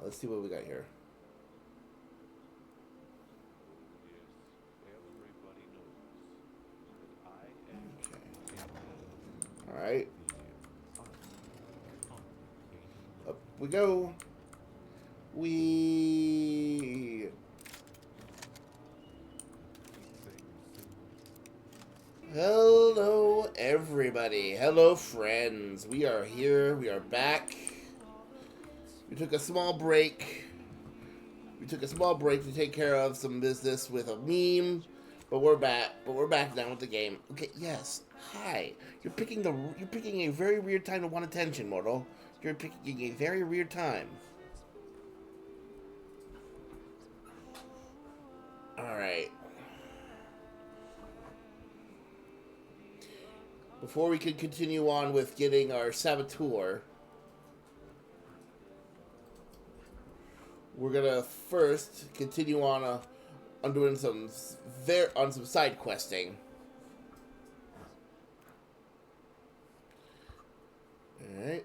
Let's see what we got here. All right. Up we go. We Hello everybody. Hello friends. We are here. We are back. We took a small break. We took a small break to take care of some business with a meme, but we're back. But we're back now with the game. Okay, yes. Hi. You're picking a very weird time to want attention, mortal. You're picking a very weird time. All right. Before we can continue on with getting our saboteur, we're gonna first continue on doing some side questing. All right.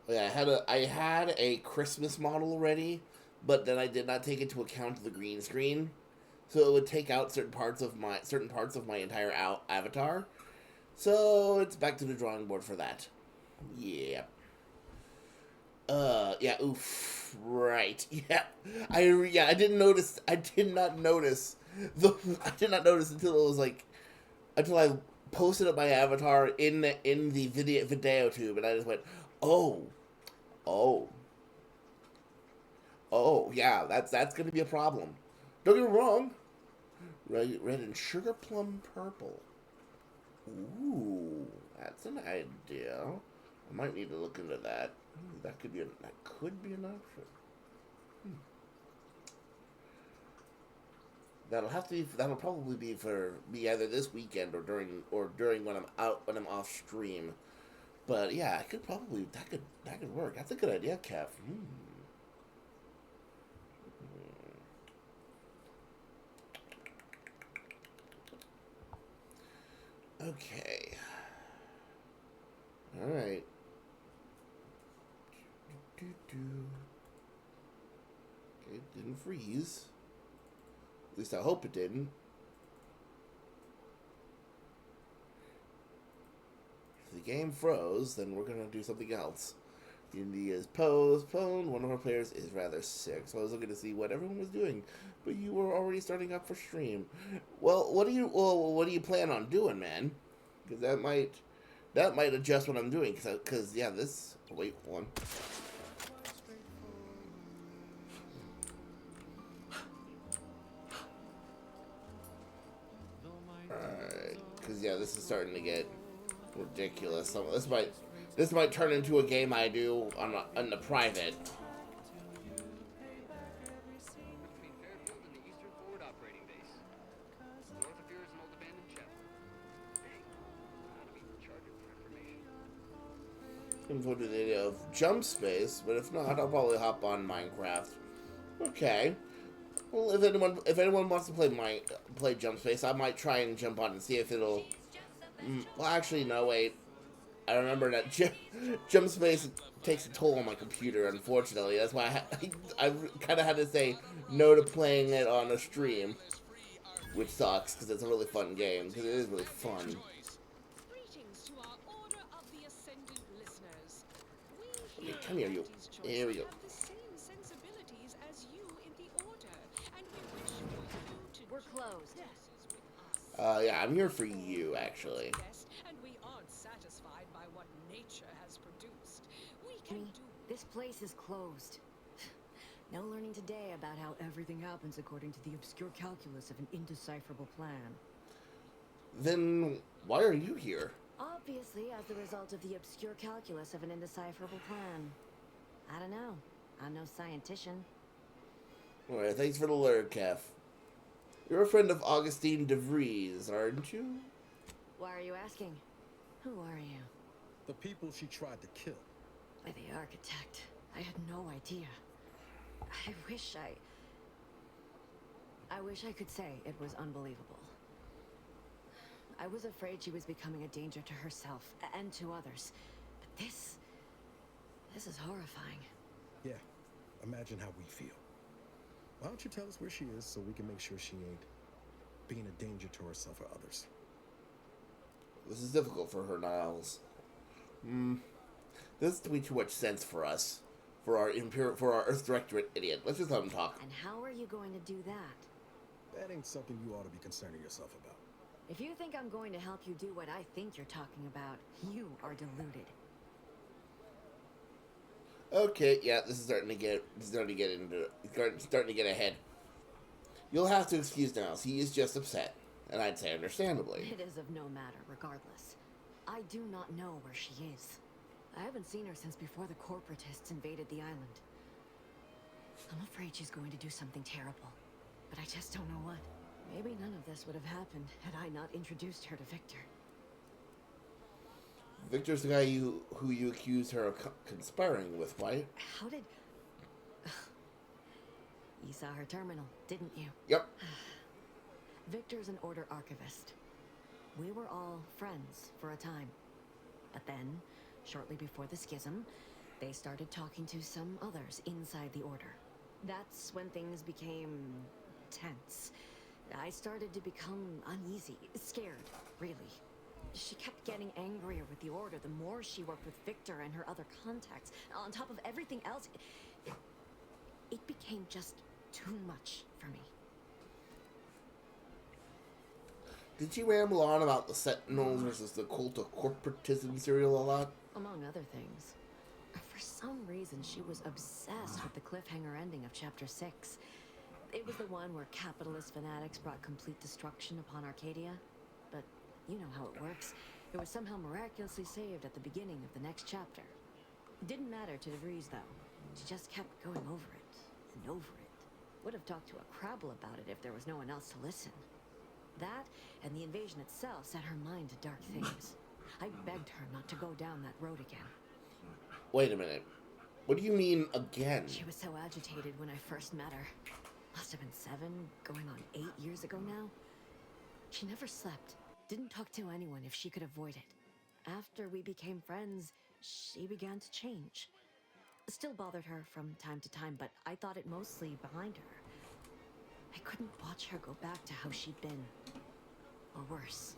Yeah, I had a Christmas model ready, but then I did not take into account the green screen, so it would take out certain parts of my entire avatar. So it's back to the drawing board for that. Yeah. Yeah. Oof. Right. Yeah. I didn't notice. I did not notice the. I did not notice until it was like until I posted up my avatar in the video tube, and I just went, oh, oh, oh, yeah, that's gonna be a problem. Don't get me wrong. Red and sugar plum purple. Ooh, that's an idea. I might need to look into that. Ooh, that could be an option. Hmm. That'll probably be either this weekend or during when I'm out when I'm off stream. But yeah, I could probably that could work. That's a good idea, Kev. Hmm. Okay. All right. Okay, it didn't freeze. At least I hope it didn't. If the game froze, then we're gonna do something else. Unity is postponed. One of our players is rather sick, so I was looking to see what everyone was doing, but you were already starting up for stream. Well, what do you plan on doing, man? Because that might adjust what I'm doing. Because yeah, this wait one. Alright, because yeah, this is starting to get ridiculous. This might turn into a game I do on the private. Info to the idea of jump space, but if not, I'll probably hop on Minecraft. Okay. Well, if anyone wants to play jump space, I might try and jump on and see if it'll. Well, actually, no. Wait. I remember that jump space takes a toll on my computer. Unfortunately, that's why I kind of had to say no to playing it on a stream, which sucks because it's a really fun game. Because it is really fun. Okay, come here, you. Here we go. We're closed. Yeah, I'm here for you, actually. This place is closed. No learning today about how everything happens according to the obscure calculus of an indecipherable plan. Then why are you here? Obviously, as the result of the obscure calculus of an indecipherable plan. I don't know. I'm no scientician. Alright, thanks for the alert, Kef. You're a friend of Augustine de Vries, aren't you? Why are you asking? Who are you? The people she tried to kill. By the architect. I had no idea. I wish I wish I could say it was unbelievable. I was afraid she was becoming a danger to herself and to others. But this is horrifying. Yeah, imagine how we feel. Why don't you tell us where she is so we can make sure she ain't being a danger to herself or others? This is difficult for her, Niles. This is too much sense for us. For our Earth Directorate idiot. Let's just let him talk. And how are you going to do that? That ain't something you ought to be concerning yourself about. If you think I'm going to help you do what I think you're talking about, you are deluded. Okay, yeah, this is starting to get ahead. You'll have to excuse Niles. He is just upset, and I'd say understandably. It is of no matter, regardless. I do not know where she is. I haven't seen her since before the corporatists invaded the island. I'm afraid she's going to do something terrible, but I just don't know what. Maybe none of this would have happened had I not introduced her to Victor. Victor's the guy who you accused her of conspiring with, right? How did... You saw her terminal, didn't you? Yep. Victor's an Order archivist. We were all friends for a time. But then, shortly before the schism, they started talking to some others inside the Order. That's when things became tense. I started to become uneasy, scared, really. She kept getting angrier with the Order the more she worked with Victor and her other contacts. On top of everything else, it became just too much for me. Did she ramble on about the Sentinels versus the cult of corporatism serial a lot? Among other things. For some reason, she was obsessed with the cliffhanger ending of Chapter 6. It was the one where capitalist fanatics brought complete destruction upon Arcadia. But you know how it works. It was somehow miraculously saved at the beginning of the next chapter. It didn't matter to DeVries, though. She just kept going over it and over it. Would have talked to a Crabble about it if there was no one else to listen. That, and the invasion itself, set her mind to dark things. I begged her not to go down that road again. Wait a minute. What do you mean, again? She was so agitated when I first met her. Must have been 7, going on 8 years ago now. She never slept. Didn't talk to anyone if she could avoid it. After we became friends, she began to change. Still bothered her from time to time, but I thought it mostly behind her. I couldn't watch her go back to how she'd been. Or worse.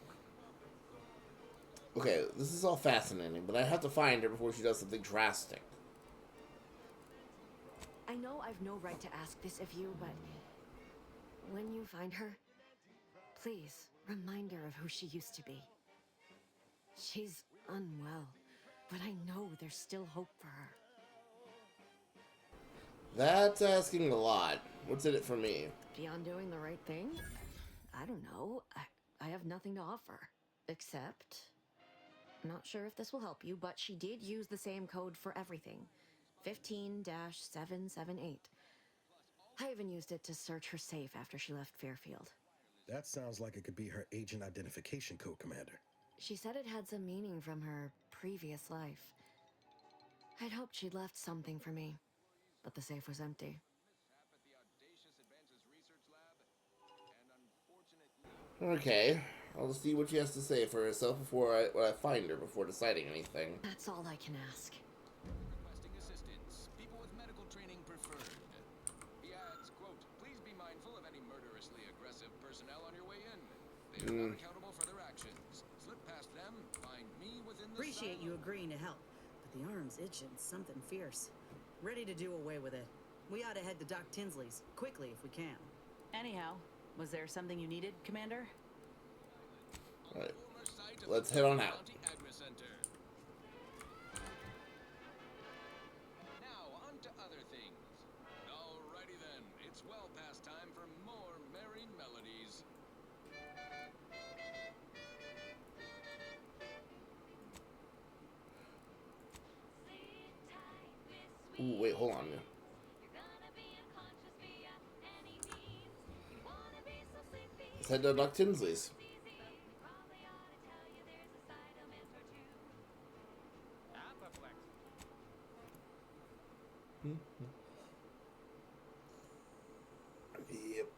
Okay, this is all fascinating, but I have to find her before she does something drastic. I know I've no right to ask this of you, but when you find her, please remind her of who she used to be. She's unwell, but I know there's still hope for her. That's asking a lot. What's in it for me? Beyond doing the right thing? I don't know. I have nothing to offer. Except... Not sure if this will help you, but she did use the same code for everything. 15-778. I even used it to search her safe after she left Fairfield. That sounds like it could be her agent identification code, Commander. She said it had some meaning from her previous life. I'd hoped she'd left something for me, but the safe was empty. Okay, I'll see what she has to say for herself before I find her, before deciding anything. That's all I can ask. Requesting assistance. People with medical training preferred. He adds, quote, please be mindful of any murderously aggressive personnel on your way in. They are not accountable for their actions. Slip past them, find me within the Appreciate you agreeing to help, but the arm's itching something fierce. Ready to do away with it. We ought to head to Doc Tinsley's, quickly if we can. Anyhow, was there something you needed, Commander? Alright, let's head on out. Now, on to other things. Alrighty then, it's well past time for more merry melodies. Ooh, wait, hold on. Let's head to Doc Tinsley's. Yep.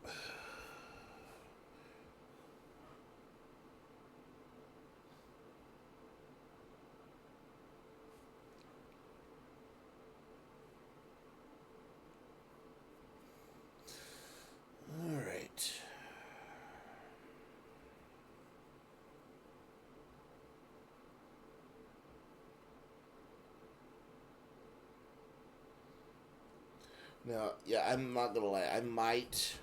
Now, yeah, I'm not gonna lie. I might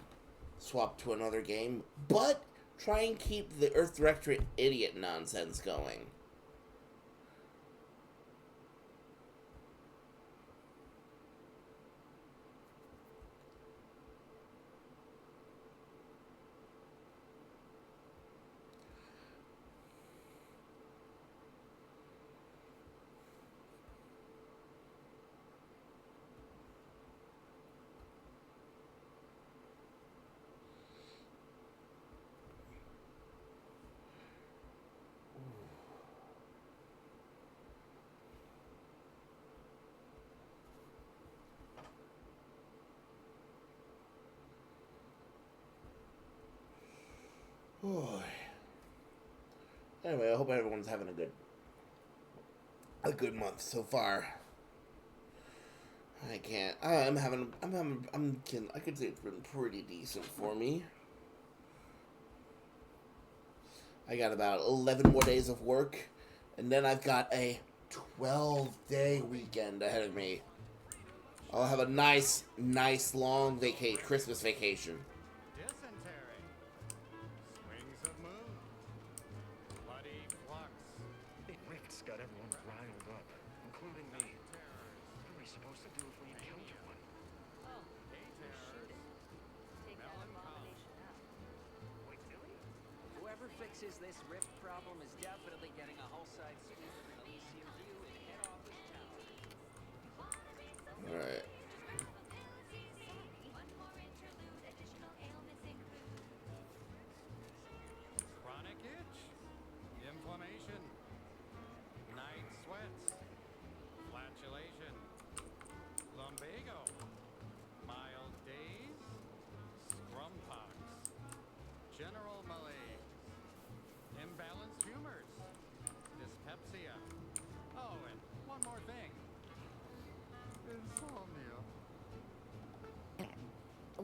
swap to another game, but try and keep the Earth Directorate idiot nonsense going. Boy. Anyway, I hope everyone's having a good month so far. I can't. I could say it's been pretty decent for me. I got about 11 more days of work, and then I've got a 12-day weekend ahead of me. I'll have a nice long Christmas vacation. Dysentery. Swings of moon. Bloody flux. Rick's got everyone riled up, including me. What are we supposed to do if we encounter one? Whoever fixes this rift problem is definitely getting a hull-side sweep of an Elysium view in head office tower. Alright. Chronic itch. Inflammation. Night sweats. Flatulation. Lumbago. Mild daze. Scrum pox. General malaise. Imbalanced humors. Dyspepsia. Oh, and one more thing. Insomnia.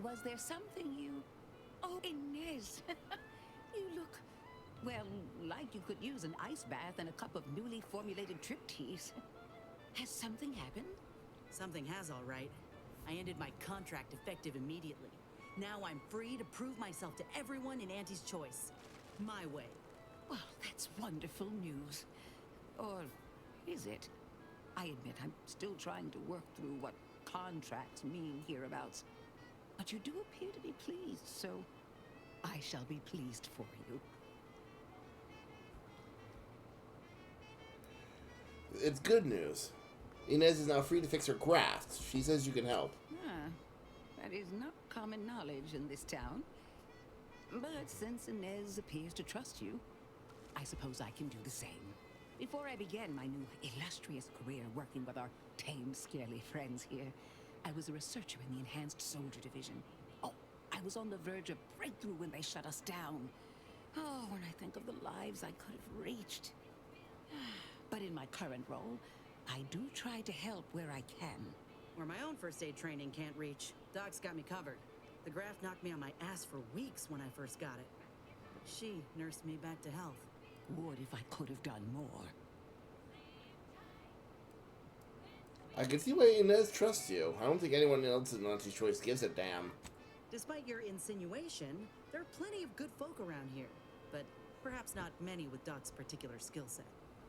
Was there something you... Oh, Inez! You look, well, like you could use an ice bath and a cup of newly formulated trip teas. Has something happened? Something has, all right. I ended my contract effective immediately. Now I'm free to prove myself to everyone in Auntie's choice. My way. Well, that's wonderful news. Or is it? I admit I'm still trying to work through what contracts mean hereabouts. But you do appear to be pleased, so I shall be pleased for you. It's good news. Inez is now free to fix her graft. She says you can help. Ah, that is not common knowledge in this town. But since Inez appears to trust you, I suppose I can do the same. Before I began my new illustrious career working with our tame, scaly friends here, I was a researcher in the Enhanced Soldier Division. Oh, I was on the verge of breakthrough when they shut us down. Oh, when I think of the lives I could have reached. But in my current role, I do try to help where I can. Where my own first aid training can't reach, Doc's got me covered. The graft knocked me on my ass for weeks when I first got it. But she nursed me back to health. Would if I could have done more. I can see why Inez trusts you. I don't think anyone else in Auntie's Choice gives a damn. Despite your insinuation, there are plenty of good folk around here. But perhaps not many with Doc's particular skill set.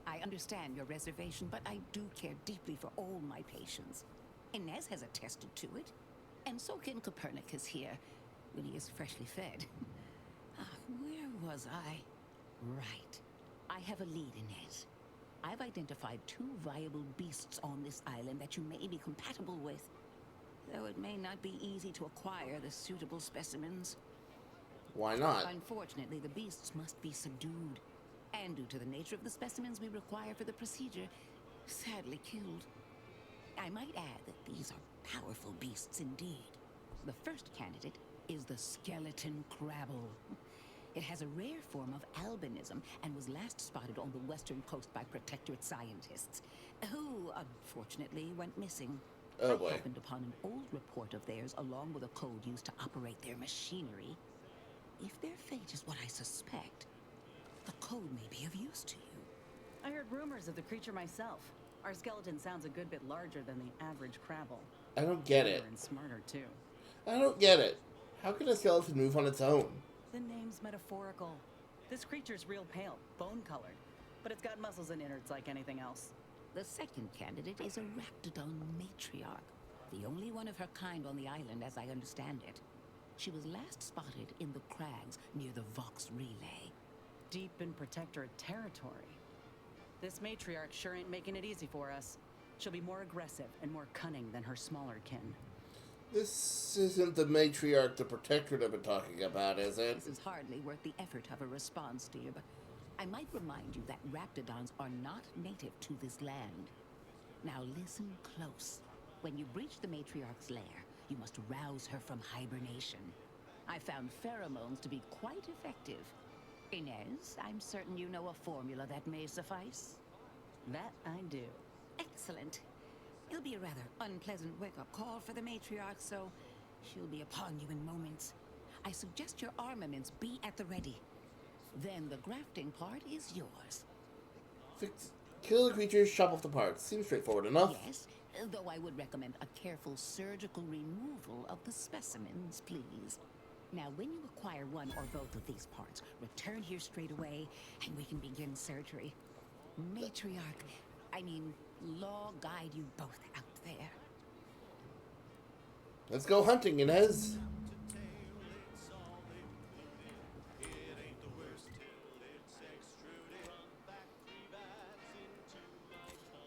I understand your reservation, but I do care deeply for all my patients. Inez has attested to it. And so can Copernicus here, when he is freshly fed. Where was I? Right. I have a lead, Inez. I've identified 2 viable beasts on this island that you may be compatible with. Though it may not be easy to acquire the suitable specimens. Why not? Unfortunately, the beasts must be subdued. And due to the nature of the specimens we require for the procedure, sadly killed. I might add that these are powerful beasts indeed. The first candidate is the skeleton crabble. It has a rare form of albinism and was last spotted on the western coast by protectorate scientists, who unfortunately went missing. Oh I boy. happened upon an old report of theirs along with a code used to operate their machinery. If their fate is what I suspect, the code may be of use to you. I heard rumors of the creature myself. Our skeleton sounds a good bit larger than the average crabble. I don't get it. Bigger and smarter too. I don't get it. How can a skeleton move on its own? The name's metaphorical. This creature's real pale, bone-colored, but it's got muscles and innards like anything else. The second candidate is a Raptidon matriarch, the only one of her kind on the island as I understand it. She was last spotted in the crags near the Vox Relay. Deep in protectorate territory. This matriarch sure ain't making it easy for us. She'll be more aggressive and more cunning than her smaller kin. This isn't the matriarch, the protectorate I've been talking about, is it? This is hardly worth the effort of a response, dear, but I might remind you that Raptidons are not native to this land. Now listen close. When you breach the matriarch's lair, you must rouse her from hibernation. I found pheromones to be quite effective. Inez, I'm certain you know a formula that may suffice. That I do. Excellent. It'll be a rather unpleasant wake-up call for the matriarch, so she'll be upon you in moments. I suggest your armaments be at the ready. Then the grafting part is yours. Kill the creatures, chop off the parts. Seems straightforward enough. Yes, though I would recommend a careful surgical removal of the specimens, please. Now, when you acquire one or both of these parts, return here straight away, and we can begin surgery. Law guide you both out there. Let's go hunting, Inez.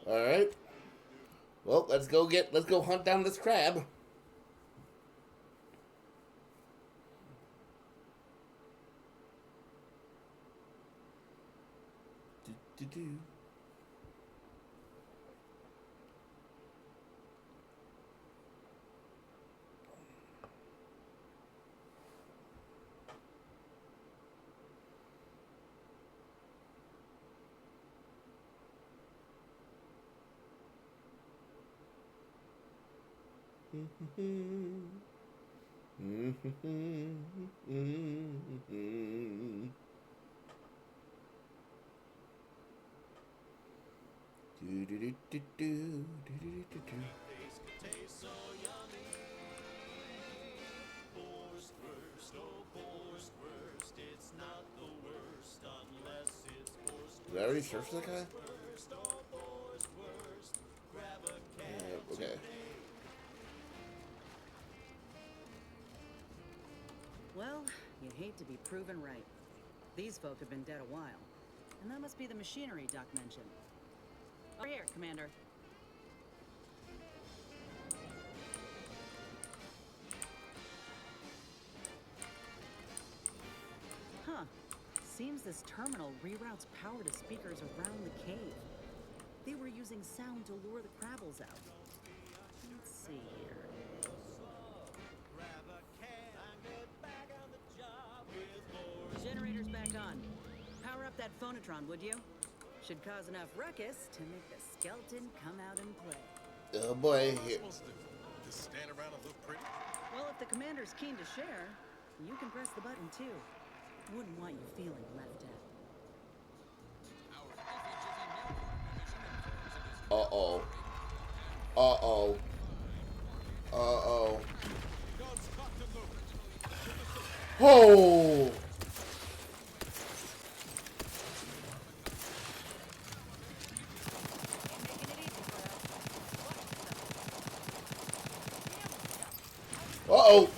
All right. Well, let's go hunt down this crab. Do. Did I already search that guy? Okay. Well, you hate to be proven right. These folk have been dead a while. And that must be the machinery Doc mentioned. Over here, Commander. Huh. Seems this terminal reroutes power to speakers around the cave. They were using sound to lure the Crabbles out. Let's see here. Generator's back on. Power up that phonotron, would you? Should cause enough ruckus to make the skeleton come out and play. Oh boy. Just stand around and look pretty? Well, if the commander's keen to share, you can press the button too. Wouldn't want you feeling left out. Uh-oh. Uh-oh. Uh-oh. Oh! Uh-oh!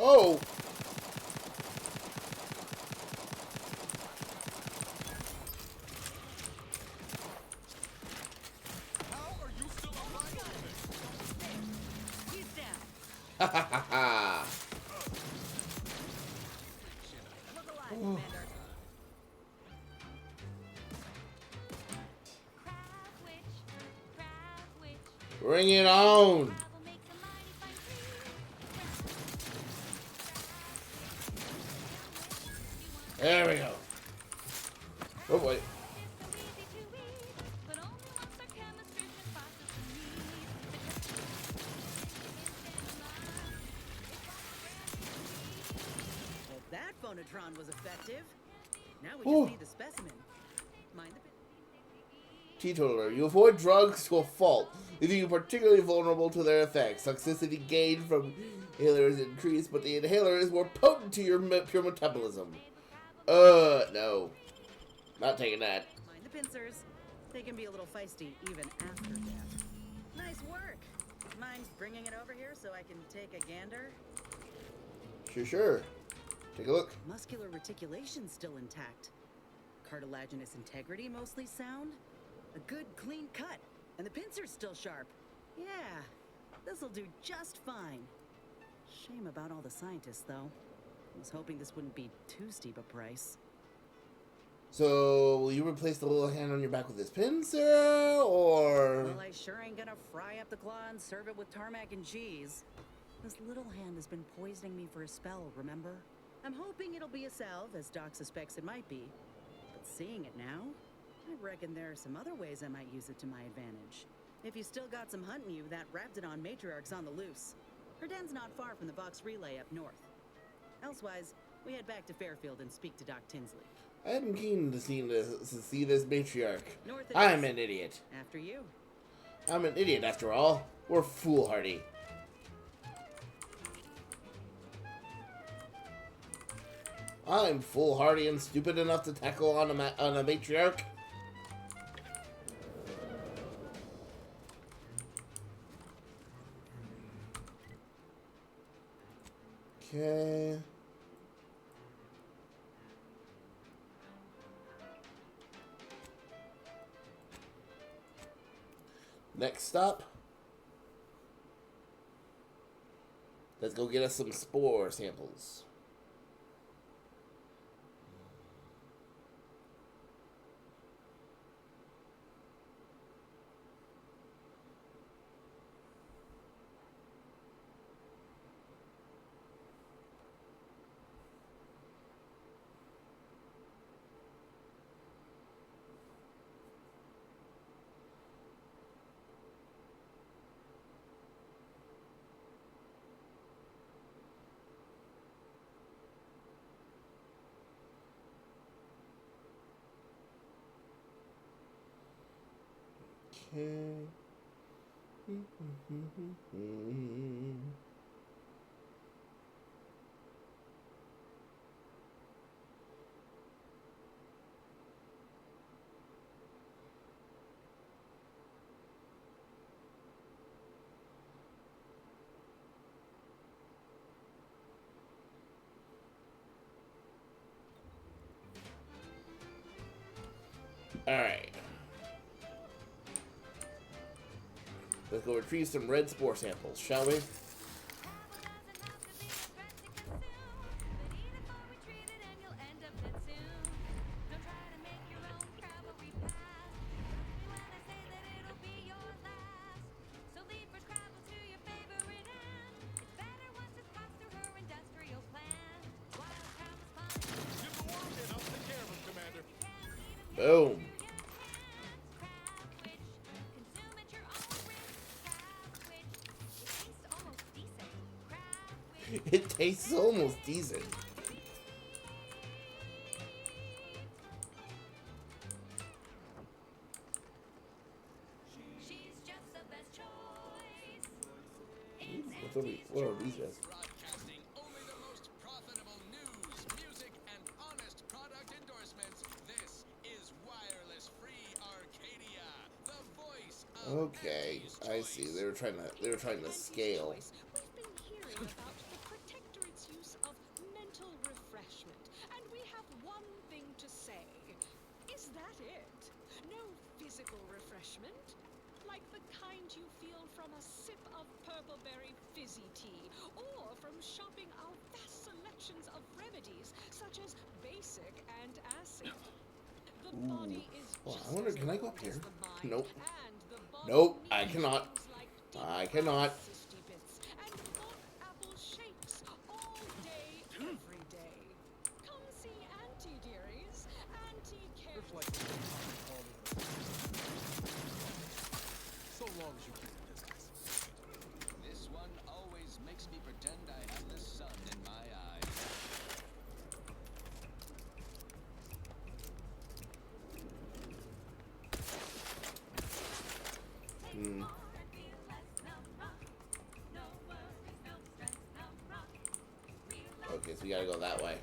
Oh! He's down. Ha ha ha ha! Look alive, Commander. Bring it on! There we go. Oh boy. phonotron was effective. Now we Ooh. just need the specimen. Mind the... Teetotaler. You avoid drugs to a fault, leaving you particularly vulnerable to their effects. Toxicity gained from inhaler is increased, but the inhaler is more potent to your pure metabolism. No. Not taking that. Mind the pincers. They can be a little feisty even after death. Nice work. Mind bringing it over here so I can take a gander? Sure. Take a look. Muscular reticulation's still intact. Cartilaginous integrity mostly sound. A good clean cut. And the pincer's still sharp. Yeah, this'll do just fine. Shame about all the scientists, though. I was hoping this wouldn't be too steep a price. So, will you replace the little hand on your back with this pincer, or...? Well, I sure ain't gonna fry up the claw and serve it with tarmac and cheese. This little hand has been poisoning me for a spell, remember? I'm hoping it'll be a salve, as Doc suspects it might be. But seeing it now, I reckon there are some other ways I might use it to my advantage. If you still got some hunting you, that Raptidon matriarch's on the loose. Her den's not far from the Vox Relay up north. Elsewise, we head back to Fairfield and speak to Doc Tinsley. I am keen to see this matriarch. North it I'm is. an idiot. After you. I'm an idiot, after all. We're foolhardy. I'm foolhardy and stupid enough to tackle on a matriarch. Okay. Next stop. Let's go get us some spore samples. Okay. All right. Let's go retrieve some red spore samples, shall we? Boom. It tastes almost decent. What are these guys? Broadcasting only the most profitable news, music, and honest product endorsements. This is Wireless Free Arcadia, the voice of Okay, I see. They were trying to scale. We've been hearing about the Protectorate's use of mental refreshment, and we have one thing to say. Is that it? No physical refreshment? Like the kind you feel from a sip of purpleberry fizzy tea, or from shopping our vast selections of remedies, such as basic and acid. The body is Well, just I wonder, as can I go up old here? as the mind, Nope. and the body Nope, I needs cannot. things like I deep cannot. cysty bits and milk apple shakes all day, every day. Come see Auntie, dearies. Auntie cares. So long as you keep the distance. This one always makes me pretend I have the sun in my eyes. you gotta go that way.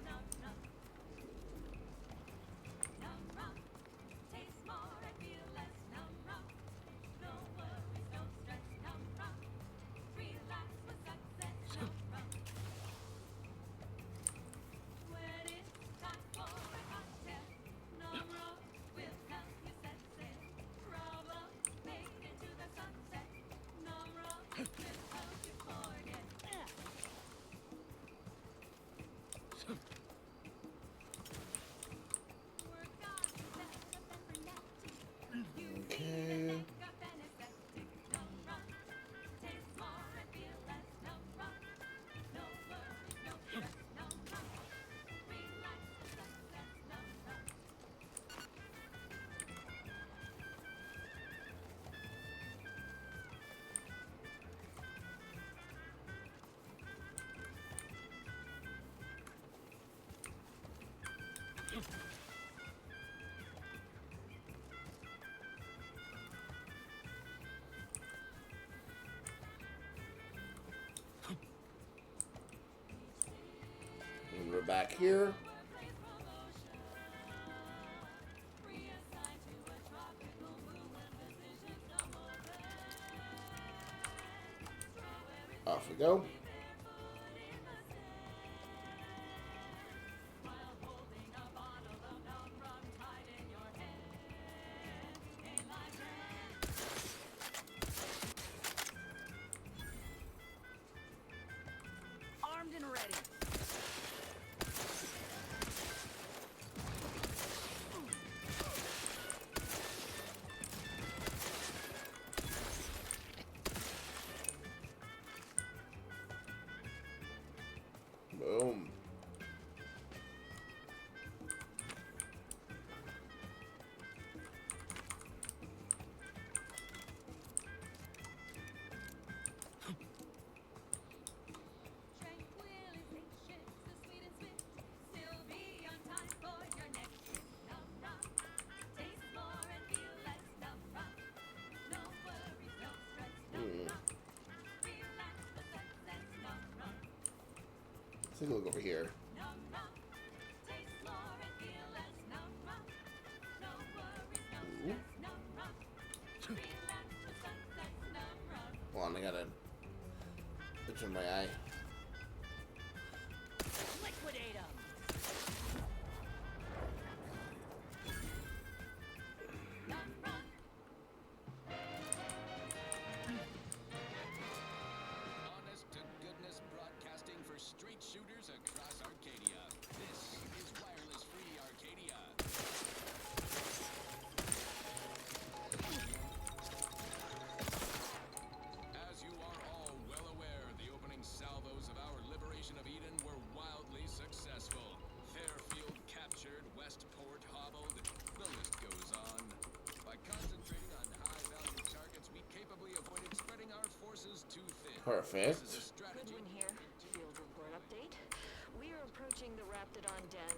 Okay. And we're back here. Off we go. Armed and ready. Boom. Let's take a look over here. Ooh. Hold on, I gotta itch in my eye. Liquidate them. Honest to goodness broadcasting for street shooters across Arcadia. This is Wireless Free Arcadia. As you are all well aware, the opening salvos of our Liberation of Eden were wildly successful. Fairfield captured, Westport hobbled, the list goes on. By concentrating on high-value targets, we capably avoided spreading our forces too thin. Perfect. This is a strategy. Goodwin here. Field report update. We are approaching the Raptidon Den.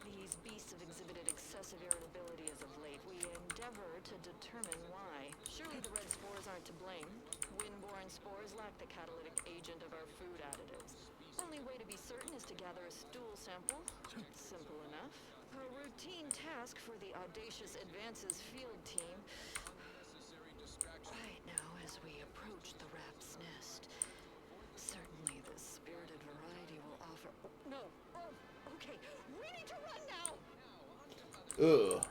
These beasts have exhibited excessive irritability as of late. We endeavor to determine why. Surely the red spores aren't to blame. Wind-borne spores lack the catalytic agent of our food additives. Only way to be certain is to gather a stool sample. Simple enough. A routine task for the Audacious Advances field team. Right now, as we approach the rap's nest, certainly the spirited variety will offer... Oh, no! Oh, okay. We need to run now! Ugh.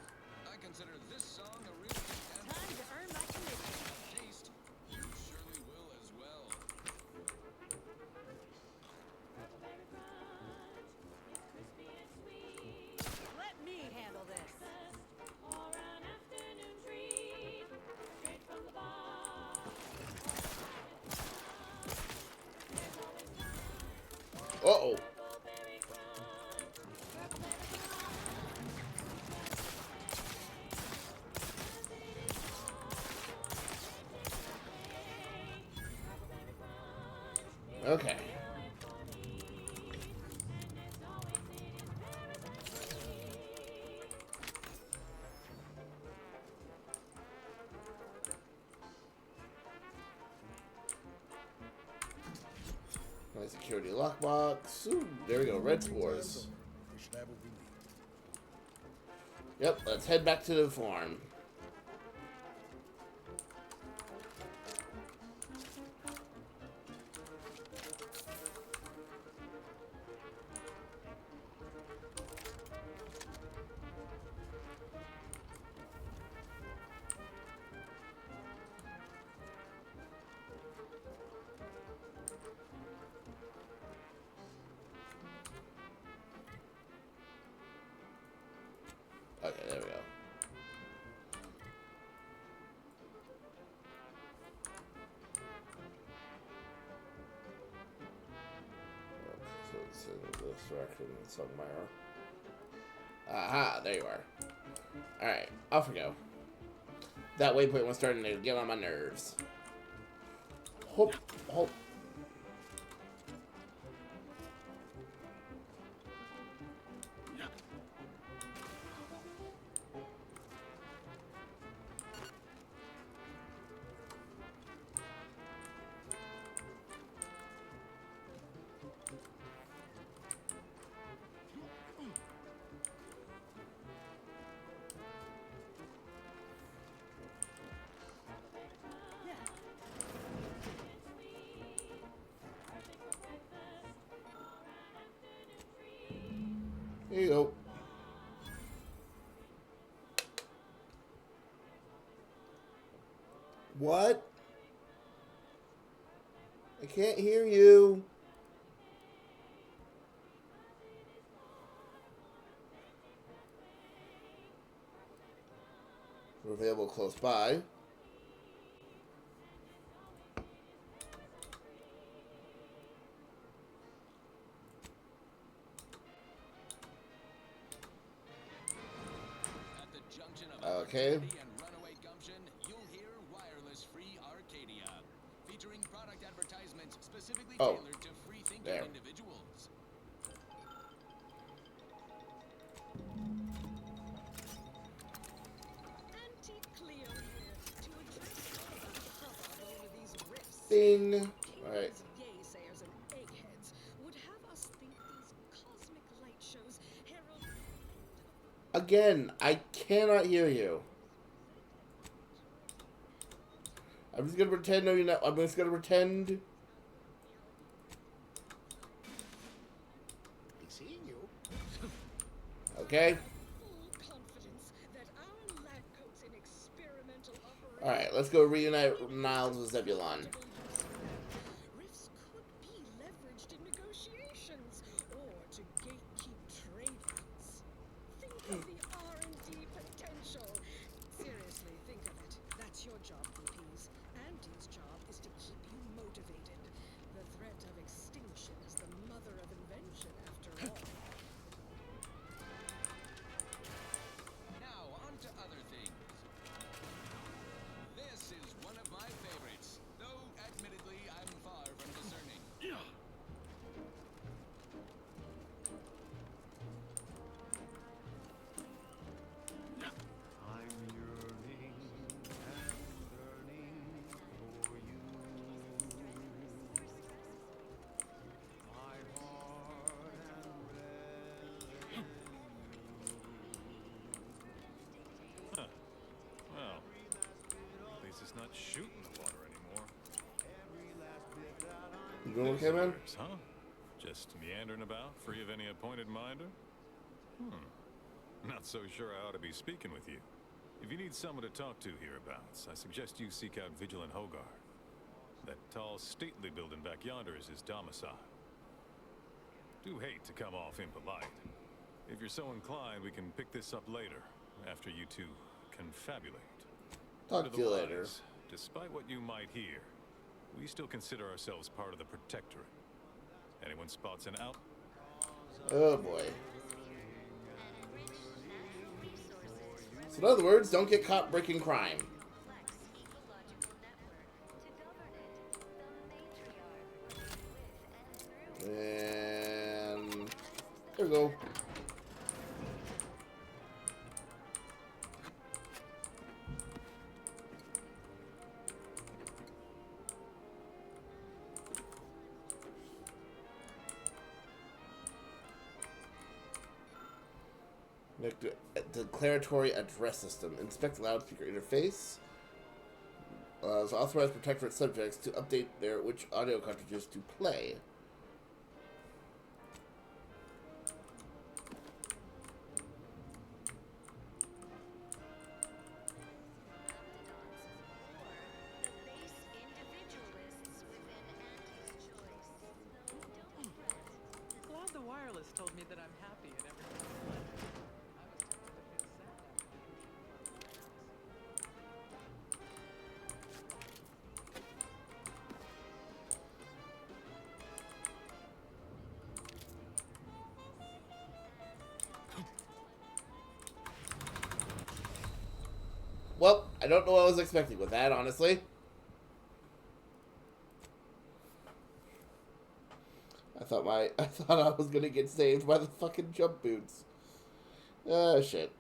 I consider this song a real anthem. Time to earn my commission. Taste. You surely will as well. Let me handle this. Uh-oh. Okay. security lockbox. Ooh, there we go. Red spores. We should have what we need. Yep, let's head back to the farm. Okay, there we go. So it's in this direction somewhere. Aha, there you are. Alright, off we go. That waypoint was starting to get on my nerves. Hop, hop. Here you go. What? I can't hear you. We're available close by. At the junction of Okay. opportunity and runaway gumption, you'll hear Wireless Free Arcadia, featuring product advertisements specifically Oh, tailored to free-thinking there. individuals. Anti-Cleo here to address the hubbub over these rifts. Ding. Alright. Kings, yaysayers, and eggheads would have us think these cosmic light shows herald. Again, I cannot hear you. I'm just gonna pretend. No, you're not. I'm just gonna pretend. Be seeing you. Okay. Full confidence that our lab coats in experimental operations. All right. Let's go reunite Niles with Zebulon. Rifts could be leveraged in negotiations or to gatekeep trade routes. Think of the R&D potential. Seriously, think of it. That's your job, VPs. Andy's job is to keep you motivated. The threat of extinction is the mother of invention, after all. Now, on to other things. This is one of my favorites, though admittedly I'm far from discerning. I'm yearning and burning for you. My heart and red and Huh. Well, at least it's not shooting the water anymore. You doing okay, man? Visitors, huh? Just meandering about, free of any appointed minder? Not so sure I ought to be speaking with you. If you need someone to talk to hereabouts, I suggest you seek out Vigilant Hogar. That tall, stately building back yonder is his domicile. Do hate to come off impolite. If you're so inclined, we can pick this up later, after you two confabulate. Talk to you later. Otherwise, despite what you might hear, we still consider ourselves part of the Protectorate. Anyone spots an out? Oh boy. So in other words, don't get caught breaking crime. And there we go. Declaratory address system. Inspect loudspeaker interface. So authorize protectorate subjects to update which audio cartridges to play. Glad the wireless told me that I'm happy and everything's fine. I was tempted to feel sad after the Well, I don't know what I was expecting with that, honestly. I thought I was gonna get saved by the fucking jump boots. Ah, shit.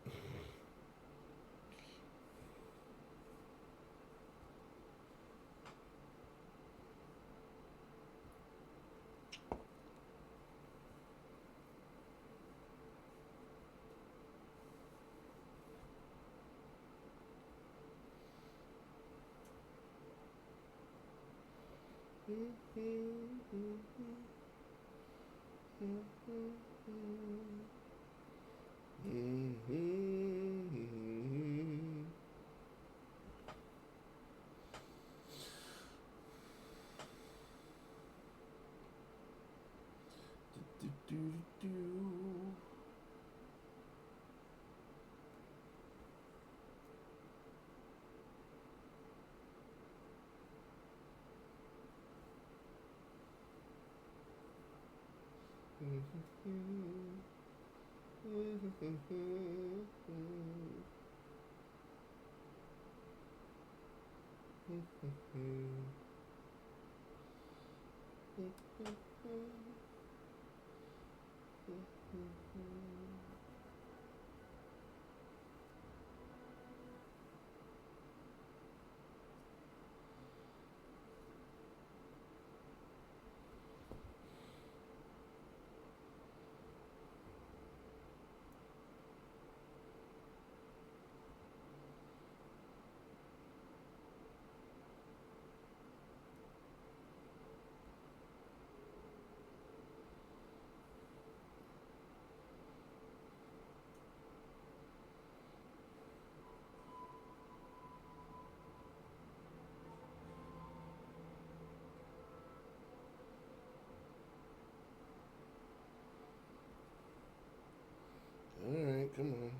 Alright, come on.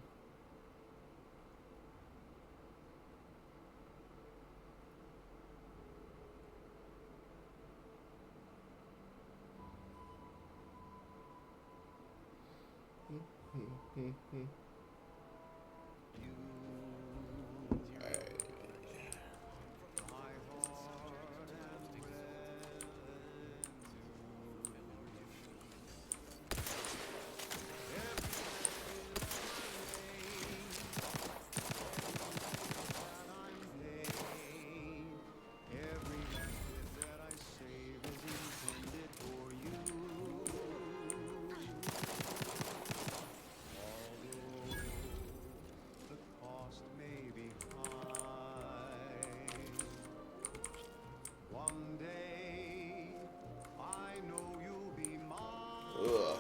Ugh.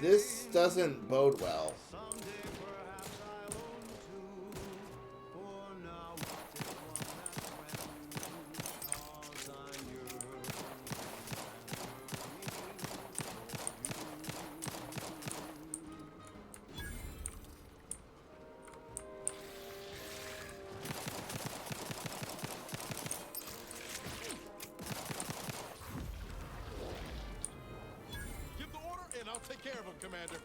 This doesn't bode well. Give the order and I'll take care of him, Commander.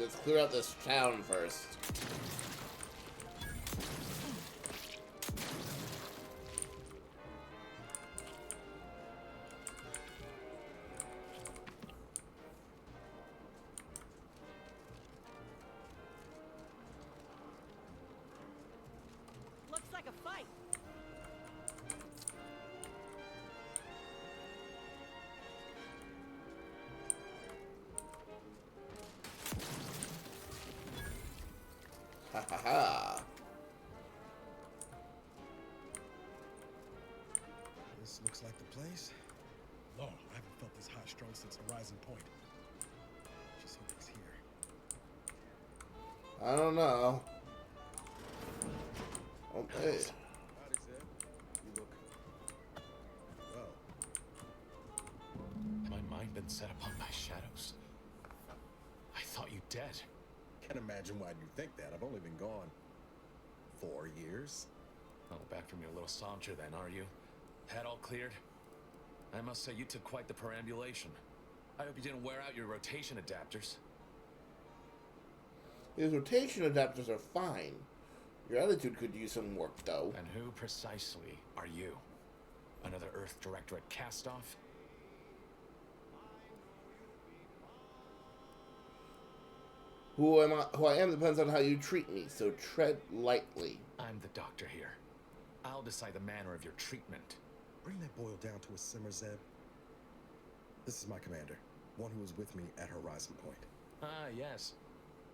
Let's clear out this town first. Looks like a fight. Haha. This looks like the place. Lord, I haven't felt this high strung since Horizon Point. Just hope it's here. I don't know. Oh, hey. Howdy, Zeb. You look well. My mind been set upon by shadows. I thought you dead. Can't imagine why you think that. I've only been gone 4 years. Oh, back from your little saunter then, are you? Head all cleared? I must say you took quite the perambulation. I hope you didn't wear out your rotation adapters. His rotation adapters are fine. Your attitude could use some work, though. And who precisely are you? Another Earth Directorate cast-off? Who I am depends on how you treat me, so tread lightly. I'm the doctor here. I'll decide the manner of your treatment. Bring that boil down to a simmer, Zeb. This is my commander, one who was with me at Horizon Point. Ah, yes.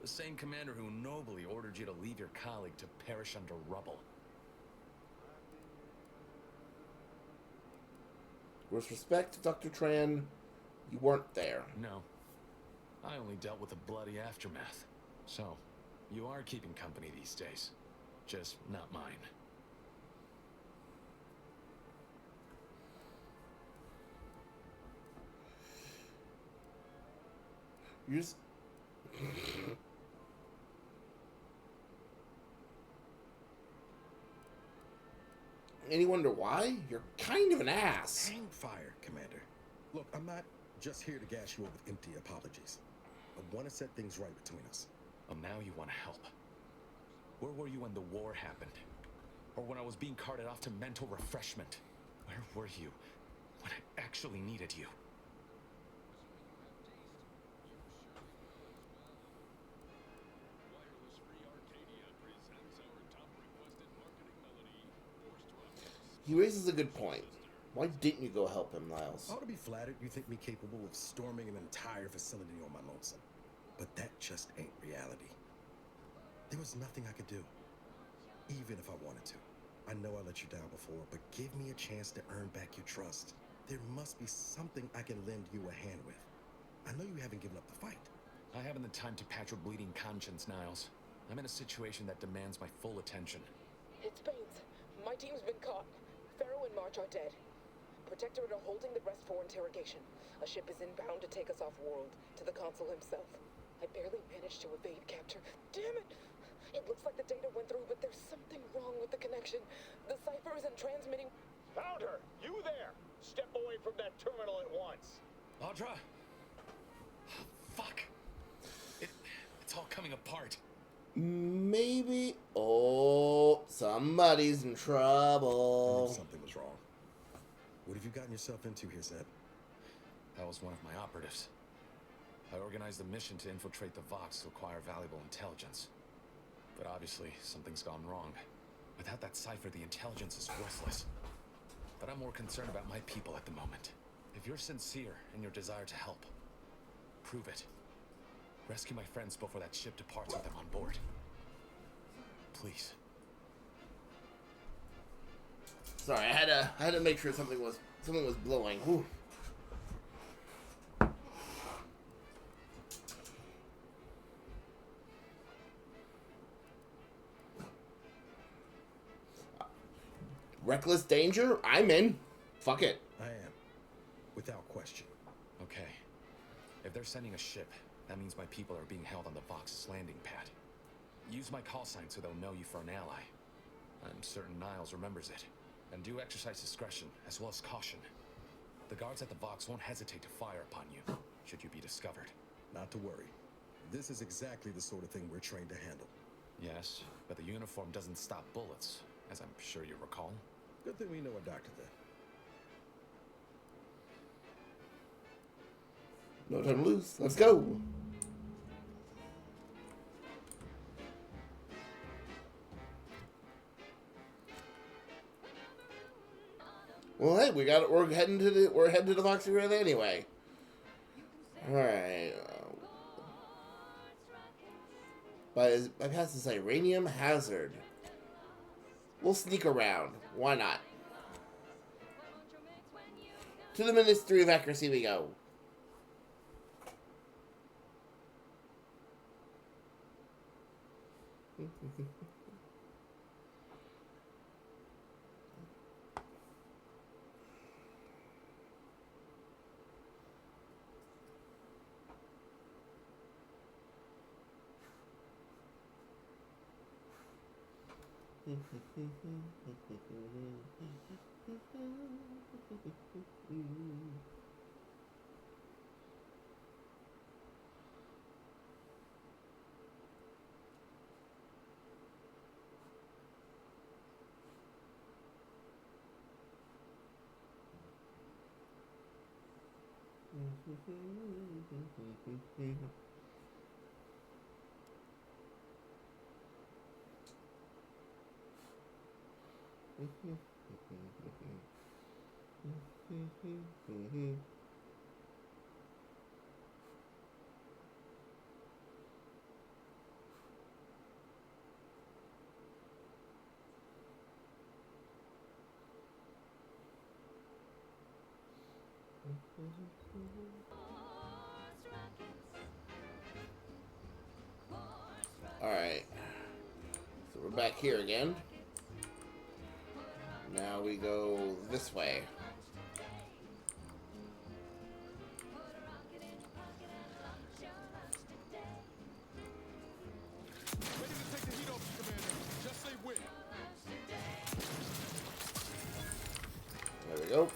The same commander who nobly ordered you to leave your colleague to perish under rubble. With respect, Dr. Tran, you weren't there. No. I only dealt with the bloody aftermath. So, you are keeping company these days. Just not mine. You just... Any wonder why? You're kind of an ass. Hang fire, Commander. Look, I'm not just here to gas you up with empty apologies. I want to set things right between us. Well, now you want to help. Where were you when the war happened? Or when I was being carted off to mental refreshment? Where were you when I actually needed you? He raises a good point. Why didn't you go help him, Niles? I ought to be flattered you think me capable of storming an entire facility on my lonesome. But that just ain't reality. There was nothing I could do, even if I wanted to. I know I let you down before, but give me a chance to earn back your trust. There must be something I can lend you a hand with. I know you haven't given up the fight. I haven't the time to patch your bleeding conscience, Niles. I'm in a situation that demands my full attention. It's Baines. My team's been caught. Pharaoh and March are dead. Protectorate are holding the rest for interrogation. A ship is inbound to take us off-world, to the consul himself. I barely managed to evade capture. Damn it! It looks like the data went through, but there's something wrong with the connection. The cipher isn't transmitting. Found her! You there! Step away from that terminal at once. Audra! Fuck! It's all coming apart. Maybe... Oh, somebody's in trouble. I knew something was wrong. What have you gotten yourself into here, Zeb? That was one of my operatives. I organized a mission to infiltrate the Vox to acquire valuable intelligence. But obviously, something's gone wrong. Without that cipher, the intelligence is worthless. But I'm more concerned about my people at the moment. If you're sincere in your desire to help, prove it. Rescue my friends before that ship departs with them on board. Please. Sorry, I had to make sure something was blowing. Whew. Reckless danger? I'm in. Fuck it. I am. Without question. Okay. If they're sending a ship, that means my people are being held on the Vox's landing pad. Use my call sign so they'll know you for an ally. I'm certain Niles remembers it. And do exercise discretion, as well as caution. The guards at the Vox won't hesitate to fire upon you, should you be discovered. Not to worry. This is exactly the sort of thing we're trained to handle. Yes, but the uniform doesn't stop bullets, as I'm sure you recall. Good thing we know a doctor then. No time to lose. Let's go. Well, hey, we're heading to the Vox Arena anyway. All right. Bypass this uranium hazard. We'll sneak around. Why not? To the Ministry of Accuracy we go. Alright. So we're back here again. Now we go this way. Ready to take the heat off, Commander. Just say when. There we go.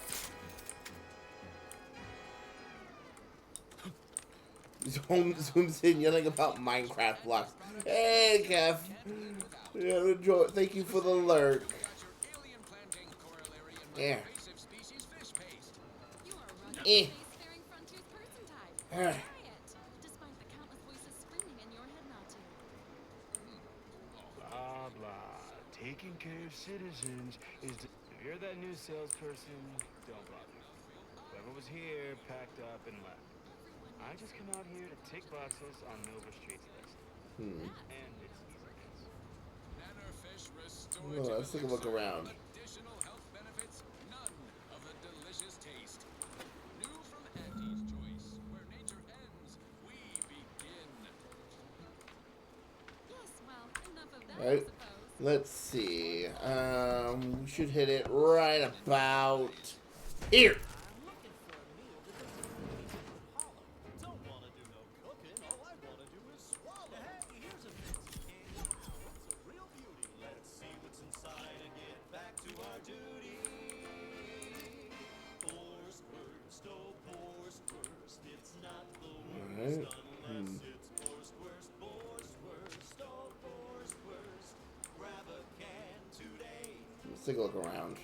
Zooms in yelling about Minecraft blocks. Hey, Kev. Yeah, enjoy. Thank you for the alert. Yeah. Eh. Blah, blah. Taking care of citizens is... If you're that new salesperson, don't bother. Whoever was here packed up and left. I just come out here to tick boxes on Milver Street's list. And it's easy. Oh, let's take a look around. Additional health benefits, none of the delicious taste. New from Auntie's Choice, where nature ends, we begin. Yes, well, enough of that, Alright. Let's see. We should hit it right about here. Alright. Let's take a look around.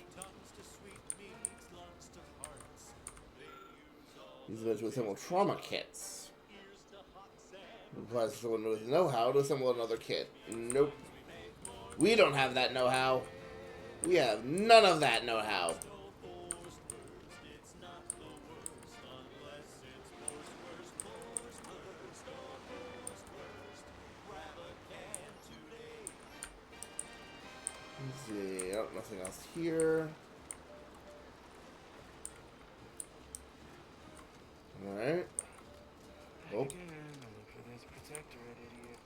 These are to assemble trauma kits. Requires someone with know-how to assemble another kit. Nope. We don't have that know-how. We have none of that know-how. Let's see. Oh, nothing else here. Alright. Oh. Look for this protectorate idiot.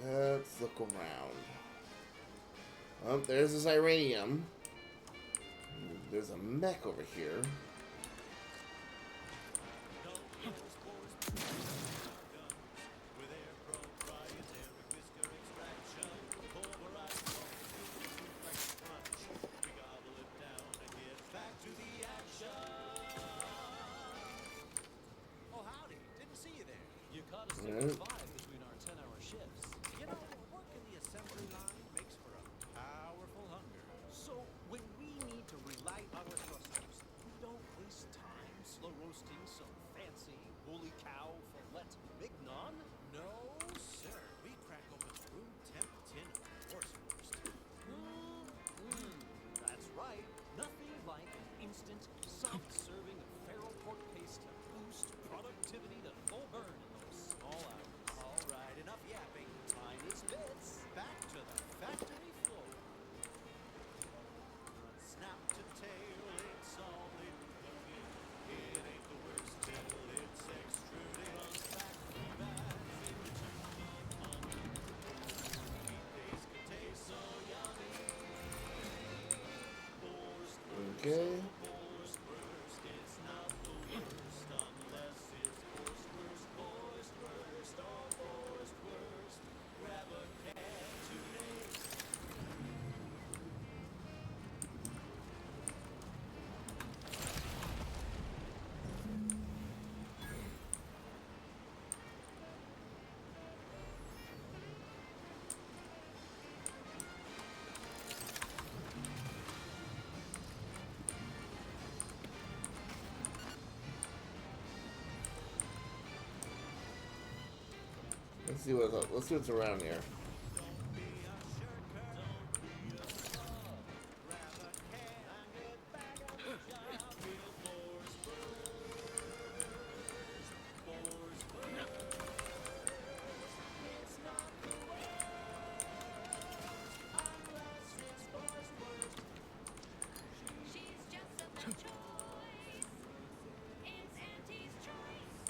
Let's look around. Oh, there's this uranium. There's a mech over here. Oh, howdy. Didn't see you there. You caught us All taking right. 5 between our 10-hour shifts. You know, working the assembly line makes for a powerful hunger. So when we need to relight our thrusters, we don't Okay. Let's see what's around here.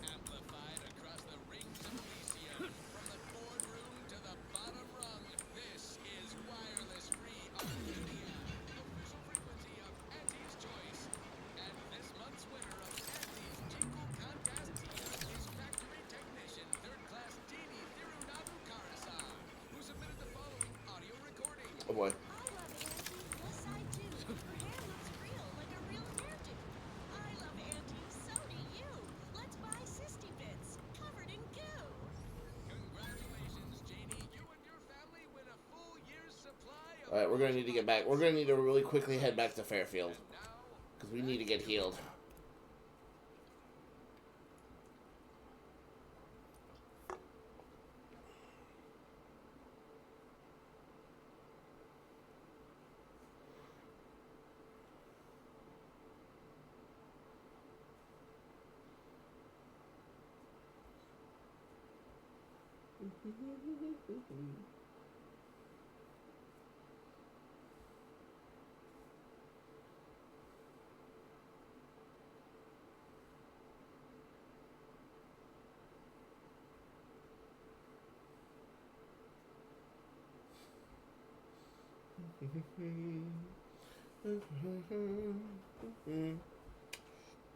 Amplified across the rings of Elysium, from the boardroom to the bottom rung. This is wireless free Arcadia, the official frequency of Auntie's Choice. And this month's winner of Auntie's Jingle Contest is factory technician, third class Dini Thirunavukarasan, who submitted the following audio recording. Oh boy. I love Auntie. Yes, I do. Her hair looks real, like a real hairdo. I love Auntie. So do you. Let's buy Sisty Bits, covered in goo. Congratulations, Janie. You and your family win a full year's supply of... Alright, we're gonna need to get back. We're gonna need to really quickly head back to Fairfield. Because we need to get healed.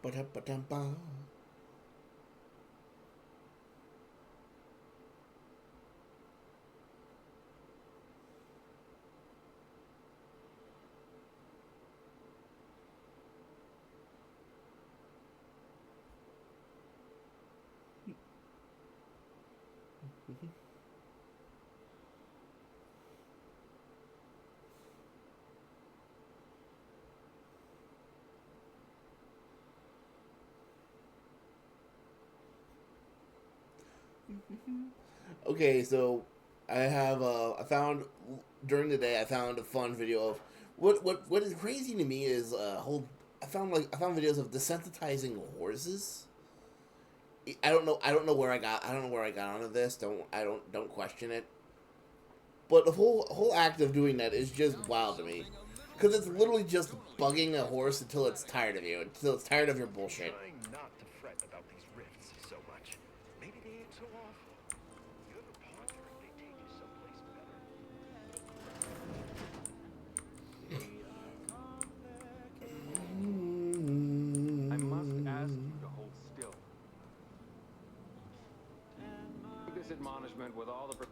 Ba-da-ba-dum-ba. Okay, so I found during the day I found a fun video of what is crazy to me is I found videos of desensitizing horses. I don't know where I got onto this. Don't question it. But the whole act of doing that is just wild to me. Because it's literally just bugging a horse until it's tired of you, until it's tired of your bullshit. Trying not to fret about these rifts so much. Maybe they ain't so awful. You ever ponder if they take you someplace I must ask you to hold still. This admonishment with all the...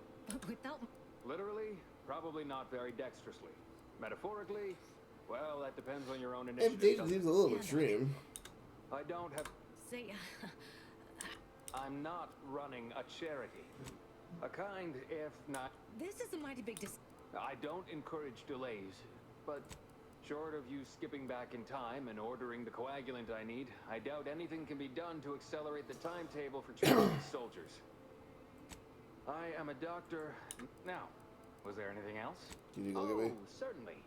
Without... Literally, probably not very dexterously. Metaphorically, well, that depends on your own initiative. It seems a little extreme. I don't have... Say... I'm not running a charity. A kind, if not... This is a mighty big I don't encourage delays, but short of you skipping back in time and ordering the coagulant I need, I doubt anything can be done to accelerate the timetable for treating these soldiers. I am a doctor. Now, was there anything else? Can you go get me? Certainly.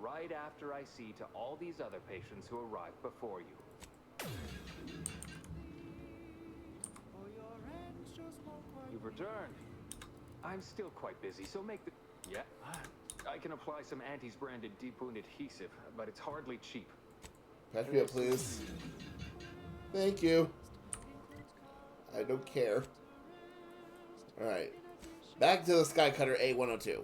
Right after I see to all these other patients who arrived before you. You've returned. I'm still quite busy, so make the... Yeah, I can apply some Auntie's branded deep wound adhesive, but it's hardly cheap. Patch me up, please. Thank you. I don't care. Alright. Back to the Skycutter A102.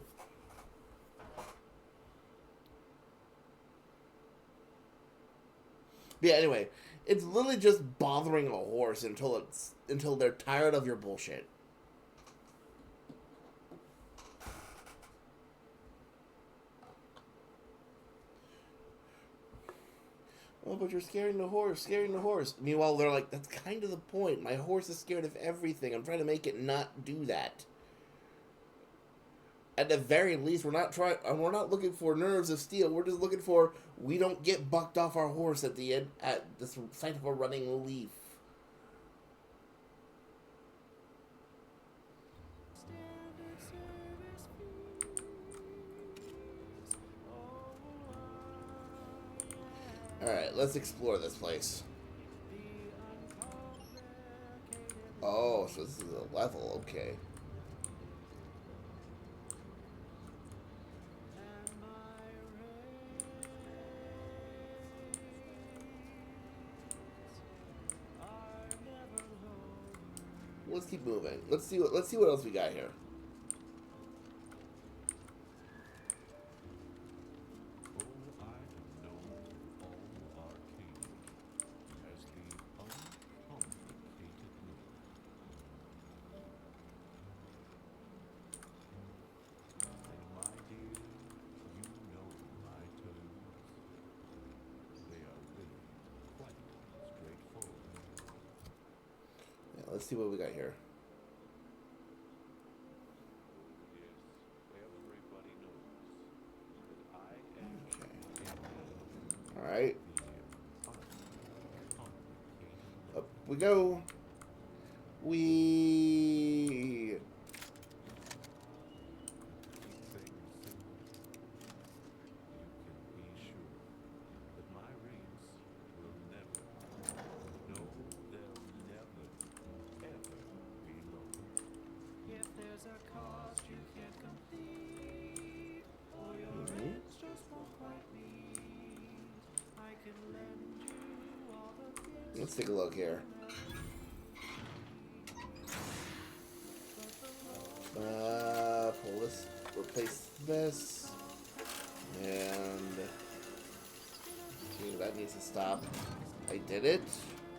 But yeah, anyway, it's literally just bothering a horse until they're tired of your bullshit. Oh, but you're scaring the horse, scaring the horse. Meanwhile, they're like, that's kind of the point. My horse is scared of everything. I'm trying to make it not do that. At the very least, we're not looking for nerves of steel. We're just looking for we don't get bucked off our horse at the end at the sight of a running leaf. Alright, let's explore this place. Oh, so this is a level, okay. Let's keep moving. Let's see what else we got here. Yeah, let's see what we got here. Alright. Up we go. We... Let's take a look here. Pull this, replace this, and okay, that needs to stop. I did it.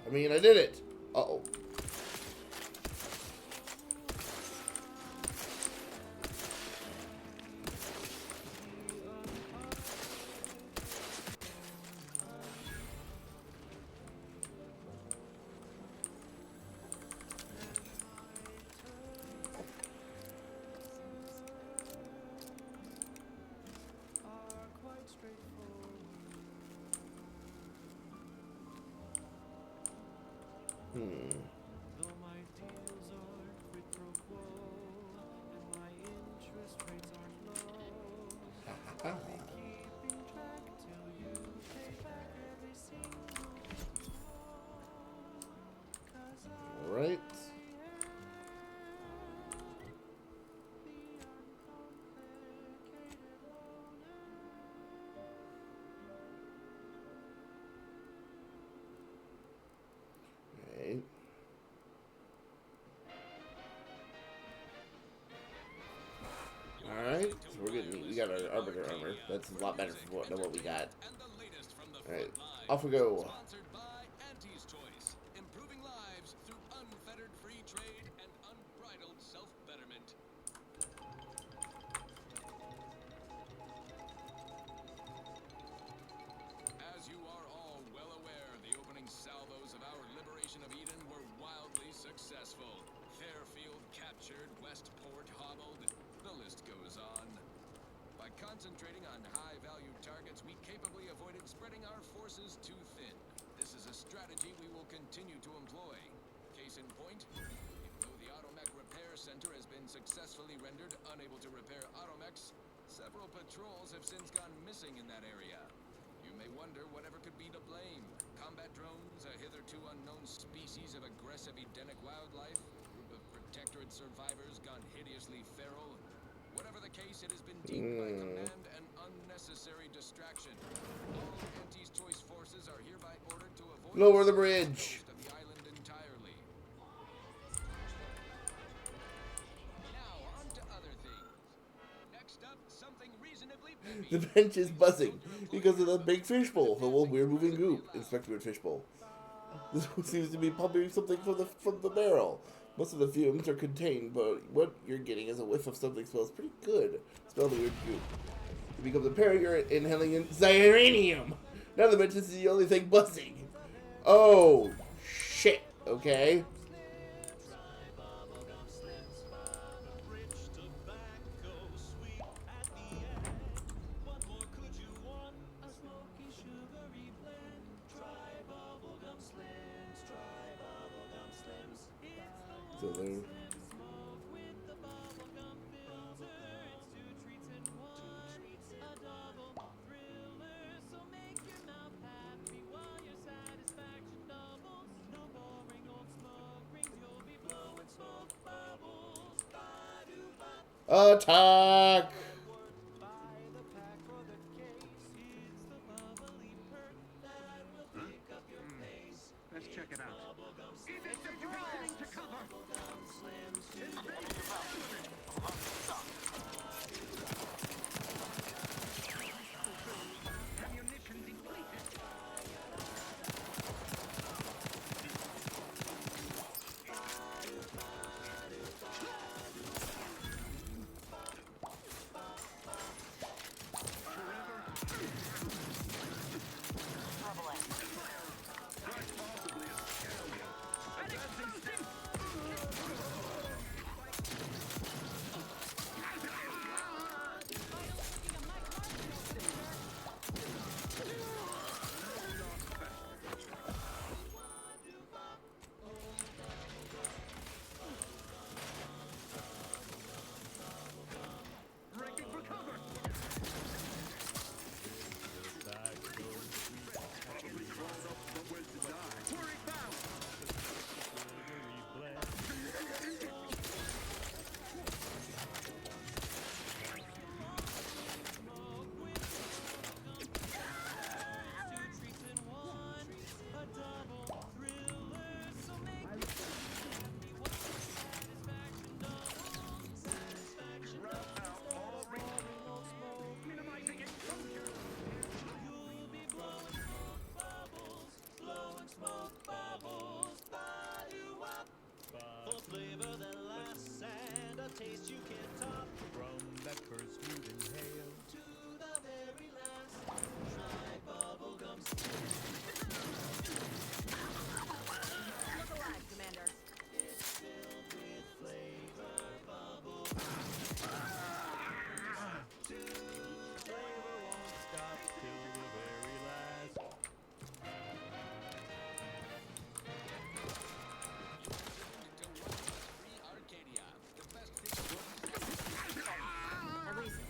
I mean, I did it. Uh-oh. Right. Okay. Alright, so we got our arbiter armor. That's a lot better than what we got. Alright, off we go. Concentrating on high-value targets, we capably avoided spreading our forces too thin. This is a strategy we will continue to employ. Case in point, even though the Automech Repair Center has been successfully rendered unable to repair automechs, several patrols have since gone missing in that area. You may wonder whatever could be to blame. Combat drones, a hitherto unknown species of aggressive Edenic wildlife, group of Protectorate survivors gone hideously feral. Whatever the case, it has been deemed by command an unnecessary distraction. All Anti's choice forces are hereby ordered to avoid Lower the bridge. of the island entirely. Now, on to other things. Next up, something reasonably The bench is buzzing because of the big fishbowl, the little weird moving goop. Inspector Weird Fishbowl. This one seems to be pumping something from the barrel. Most of the fumes are contained, but what you're getting is a whiff of something smells pretty good. Smell the weird goop. It becomes apparent you're inhaling xyranium. Now the bench is the only thing buzzing. Oh, shit. Okay. So there. Attack! Let's check it out. It's surprising to cover. Ammunition depleted.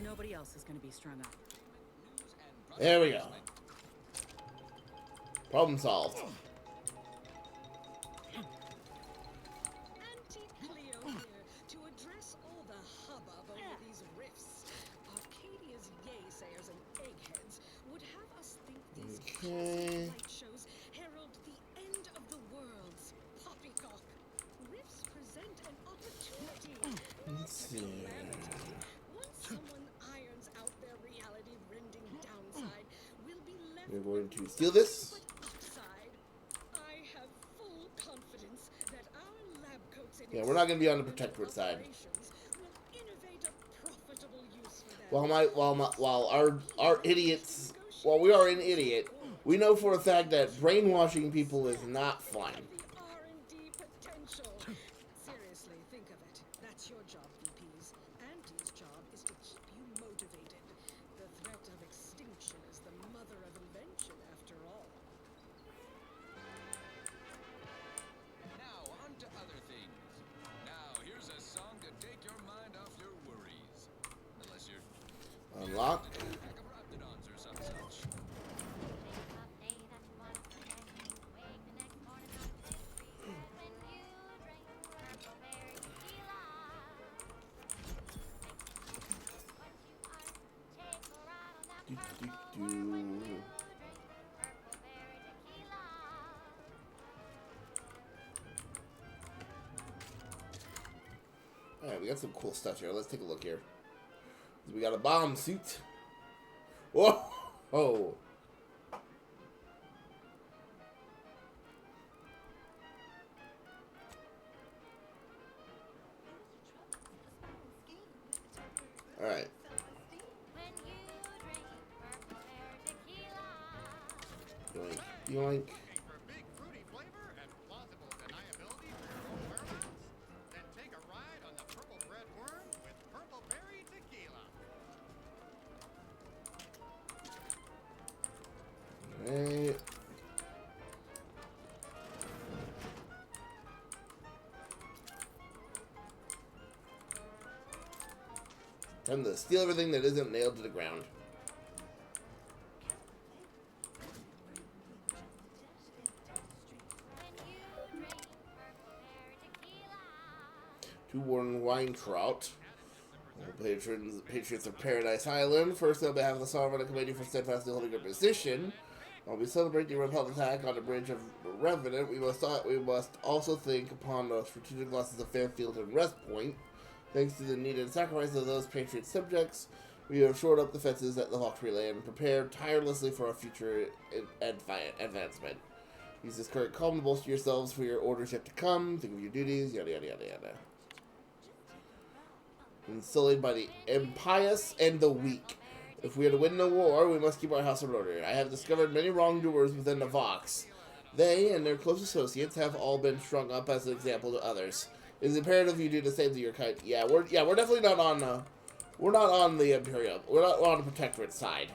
Nobody else is going to be strung up. There we go. Problem solved. Auntie Cleo here to address all the hubbub over these rifts. Arcadia's yaysayers and eggheads would have us think these cosmic light shows herald the end of the world's poppycock. Rifts present an opportunity. Let's see. Once someone irons out their reality-rending downside, we'll be left We're going to steal this. upside. I have full confidence that our lab coats in Yeah, we're not going to be on the protectorate side. will innovate a profitable use for them. While our idiots, while we are an idiot, we know for a fact that brainwashing people is not fun. R&D potential. Seriously, think of it. That's your job, VPs. Auntie's job is to keep you motivated. The threat of extinction is the mother of invention, after all. Now, on to other things. Now, here's a song to take your mind off your worries. Unless you're Unlock. pack of raptidons or some such. Alright, we got some cool stuff here. Let's take a look here. We got a bomb suit. Whoa! Oh. All right. Yoink, yoink. Looking for big fruity flavor and plausible deniability for your own whereabouts? Then take a ride on the Purple Bread Worm with Purple Berry Tequila. Right. Time to steal everything that isn't nailed to the ground. Two Warren Weintraut, patriots of Paradise Island. First, on behalf of the Sovereign Committee for steadfastly holding our position, while we celebrate the repelled attack on the bridge of Revenant, we must also think upon the strategic losses of Fairfield and West Point. Thanks to the needed sacrifice of those Patriot subjects, we have shored up the fences at the Valkyrie Land and prepared tirelessly for our future advancement. Use this current calm to bolster yourselves for your orders yet to come. Think of your duties, yada yada yada yada. And sullied by the impious and the weak. If we are to win the war, we must keep our house in order. I have discovered many wrongdoers within the Vox. They and their close associates have all been strung up as an example to others. It is imperative you do the same to your kind. Yeah, we're definitely not on. We're not on the Imperial. We're not on the Protectorate side.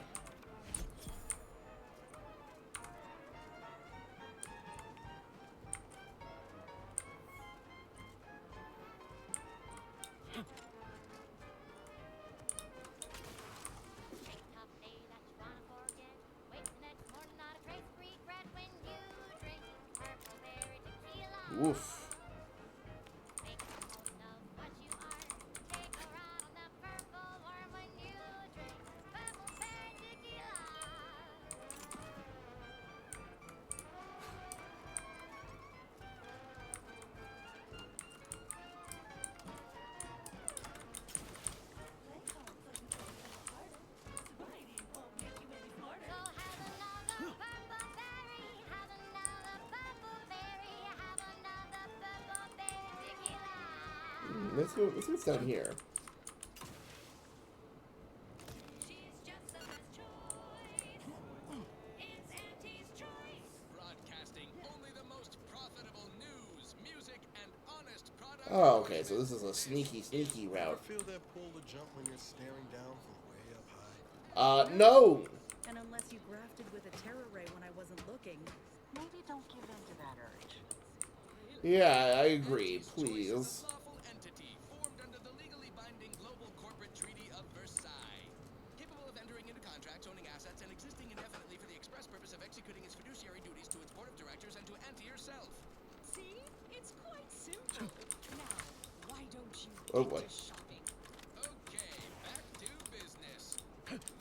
Woof. Let's go. Let's what's down here. Broadcasting only the most profitable news, music, and honest products. Oh, okay. So this is a sneaky route. Feel that pull to jump when you're staring down from way up high? No. And unless you grafted with a terror ray when I wasn't looking, maybe don't give in to that urge. Yeah, I agree. Please. Formed under the legally binding Global Corporate Treaty of Versailles, capable of entering into contracts, owning assets, and existing indefinitely for the express purpose of executing its fiduciary duties to its board of directors and to yourself. See? It's quite simple. Now, why don't you Oh get boy. to shopping? Okay, back to business.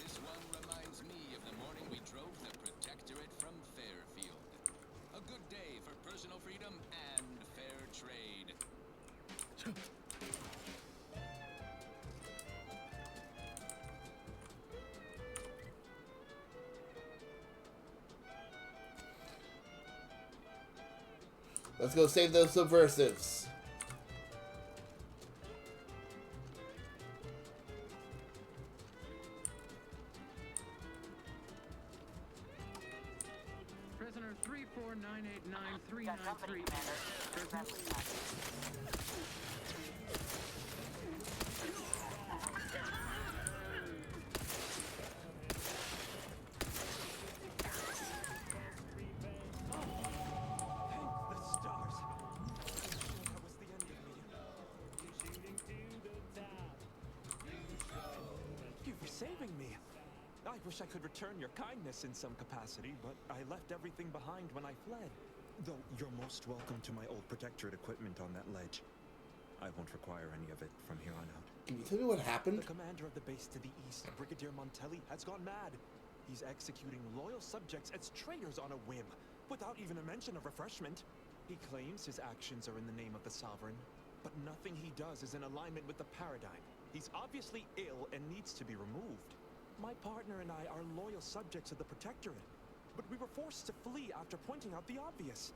This one reminds me of the morning we drove the Protectorate from Fairfield. A good day for personal freedom and fair trade. Let's go save those subversives. Prisoner 349893993. You for saving me. I wish I could return your kindness in some capacity, but I left everything behind when I fled. Though you're most welcome to my old Protectorate equipment on that ledge. I won't require any of it from here on out. Can you tell me what happened? The commander of the base to the east, Brigadier Montelli, has gone mad. He's executing loyal subjects as traitors on a whim, without even a mention of refreshment. He claims his actions are in the name of the Sovereign, but nothing he does is in alignment with the paradigm. He's obviously ill and needs to be removed. My partner and I are loyal subjects of the Protectorate, but we were forced to flee after pointing out the obvious.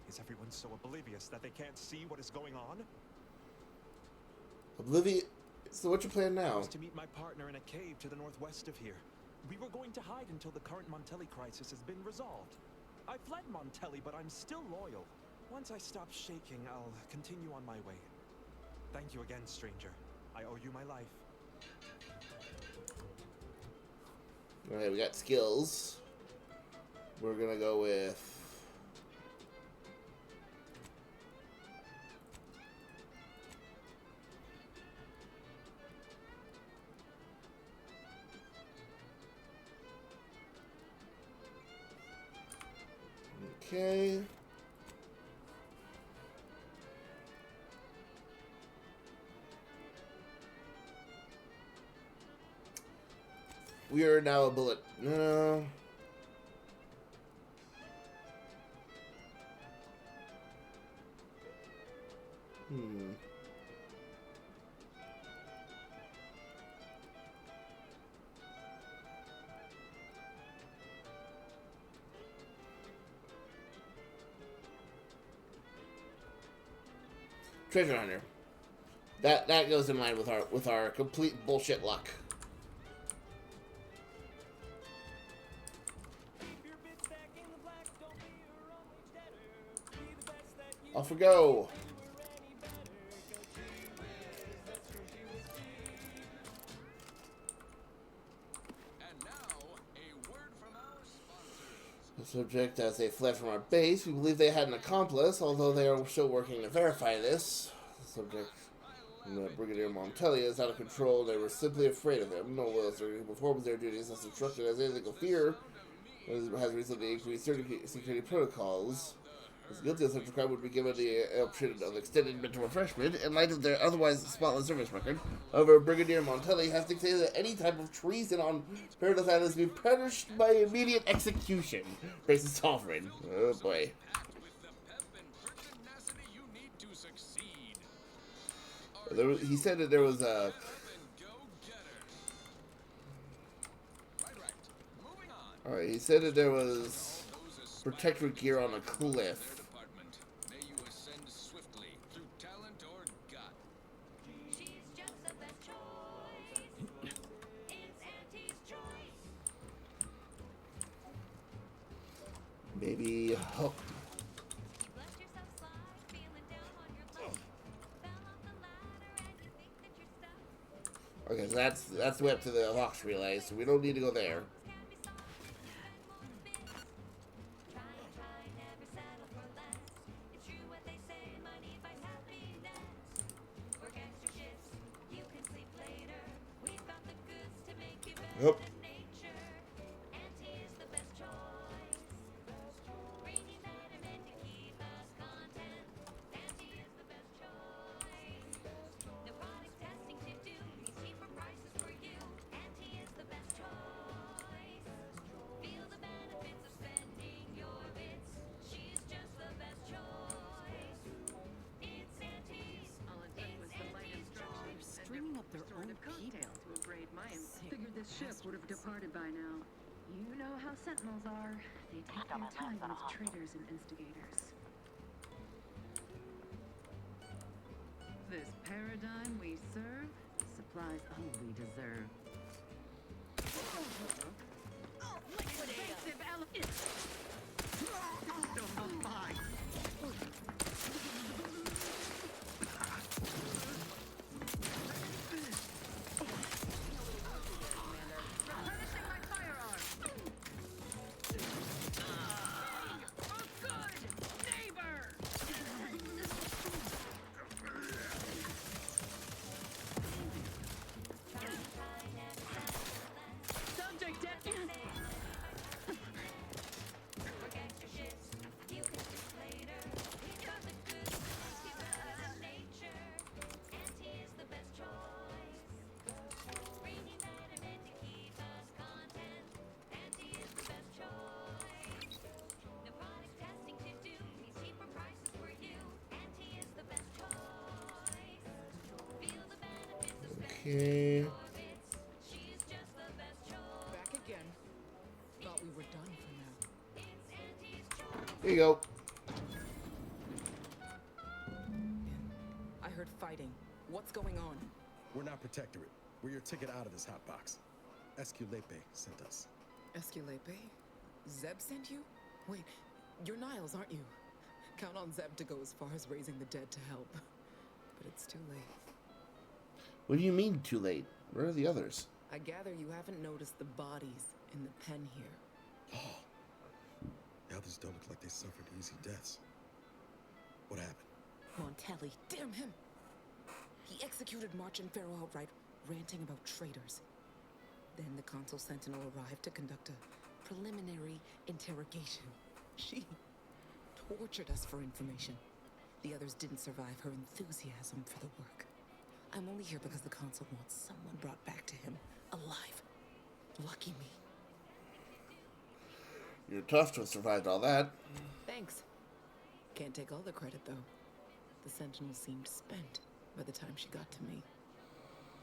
Is everyone so oblivious that they can't see what is going on? Oblivious. So what's your plan I now? was to meet my partner in a cave to the northwest of here. We were going to hide until the current Montelli crisis has been resolved. I fled Montelli, but I'm still loyal. Once I stop shaking, I'll continue on my way. Thank you again, stranger. I owe you my life. Alright, we got skills. We're gonna go with... Okay. We are now a bullet. No. Treasure hunter. That goes in line with our complete bullshit luck. Off we go. And now, a word from our sponsors. The subject, as they fled from our base, we believe they had an accomplice, although they are still working to verify this. The subject, Brigadier Montelli, is out of control. They were simply afraid of him. No one else performs their duties as instructed as anything of fear. Has recently increased security protocols. Those guilty of such a crime would be given the option of extended mental refreshment in light of their otherwise spotless service record. However, Brigadier Montelli has dictated that any type of treason on Paradise Island is to be punished by immediate execution. Praise the Sovereign. Oh boy. He said that there was a... Alright, he said that there was protectorate gear on a cliff. May you ascend swiftly through talent or gut. She's just the best choice. It's Auntie's choice. Maybe... Oh. You blessed yourself slide, feeling down on your luck. Fell off the ladder and you think that you're stuck. Okay, so that's the way up to the Vox relay, so we don't need to go there. Yep. Stringing up their own people. Figured this ship would have departed by now. You know how Sentinels are. They take their time as traitors and instigators. This paradigm we serve supplies all we deserve. Invasive elephant! Oh my! Okay. done for now. Here you go. I heard fighting. What's going on? We're not Protectorate. We're your ticket out of this hot box. Esculepe sent us. Esculepe? Zeb sent you? Wait, you're Niles, aren't you? Count on Zeb to go as far as raising the dead to help. But it's too late. What do you mean, too late? Where are the others? I gather you haven't noticed the bodies in the pen here. Oh. The others don't look like they suffered easy deaths. What happened? Montelli, damn him! He executed March and Pharaoh outright, ranting about traitors. Then the Consul Sentinel arrived to conduct a preliminary interrogation. She tortured us for information. The others didn't survive her enthusiasm for the work. I'm only here because the Consul wants someone brought back to him, alive. Lucky me. You're tough to have survived all that. Thanks. Can't take all the credit, though. The Sentinel seemed spent by the time she got to me.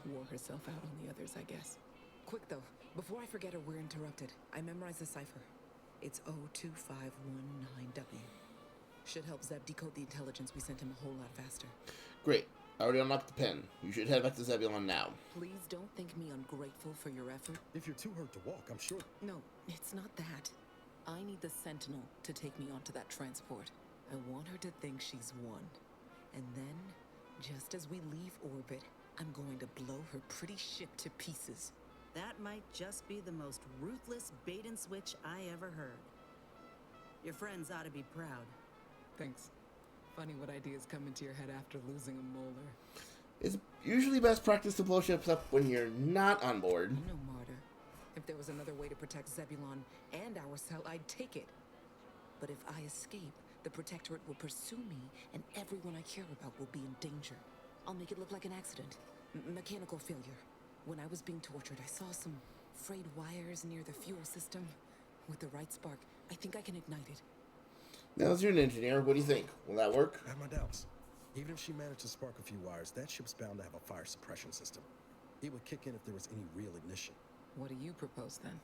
Wore herself out on the others, I guess. Quick, though. Before I forget or we're interrupted, I memorized the cipher. It's O2519W. Should help Zeb decode the intelligence we sent him a whole lot faster. Great. I already unlocked the pen. You should head back to Zebulon now. Please don't think me ungrateful for your effort. If you're too hurt to walk, I'm sure. No, it's not that. I need the Sentinel to take me onto that transport. I want her to think she's won. And then, just as we leave orbit, I'm going to blow her pretty ship to pieces. That might just be the most ruthless bait and switch I ever heard. Your friends ought to be proud. Thanks. Funny what ideas come into your head after losing a molar. It's usually best practice to blow ships up when you're not on board. No, martyr. If there was another way to protect Zebulon and our cell, I'd take it. But if I escape, the Protectorate will pursue me, and everyone I care about will be in danger. I'll make it look like an accident. Mechanical failure. When I was being tortured, I saw some frayed wires near the fuel system. With the right spark, I think I can ignite it. Now, as you're an engineer, what do you think? Will that work? I have my doubts. Even if she managed to spark a few wires, that ship's bound to have a fire suppression system. It would kick in if there was any real ignition. What do you propose, then?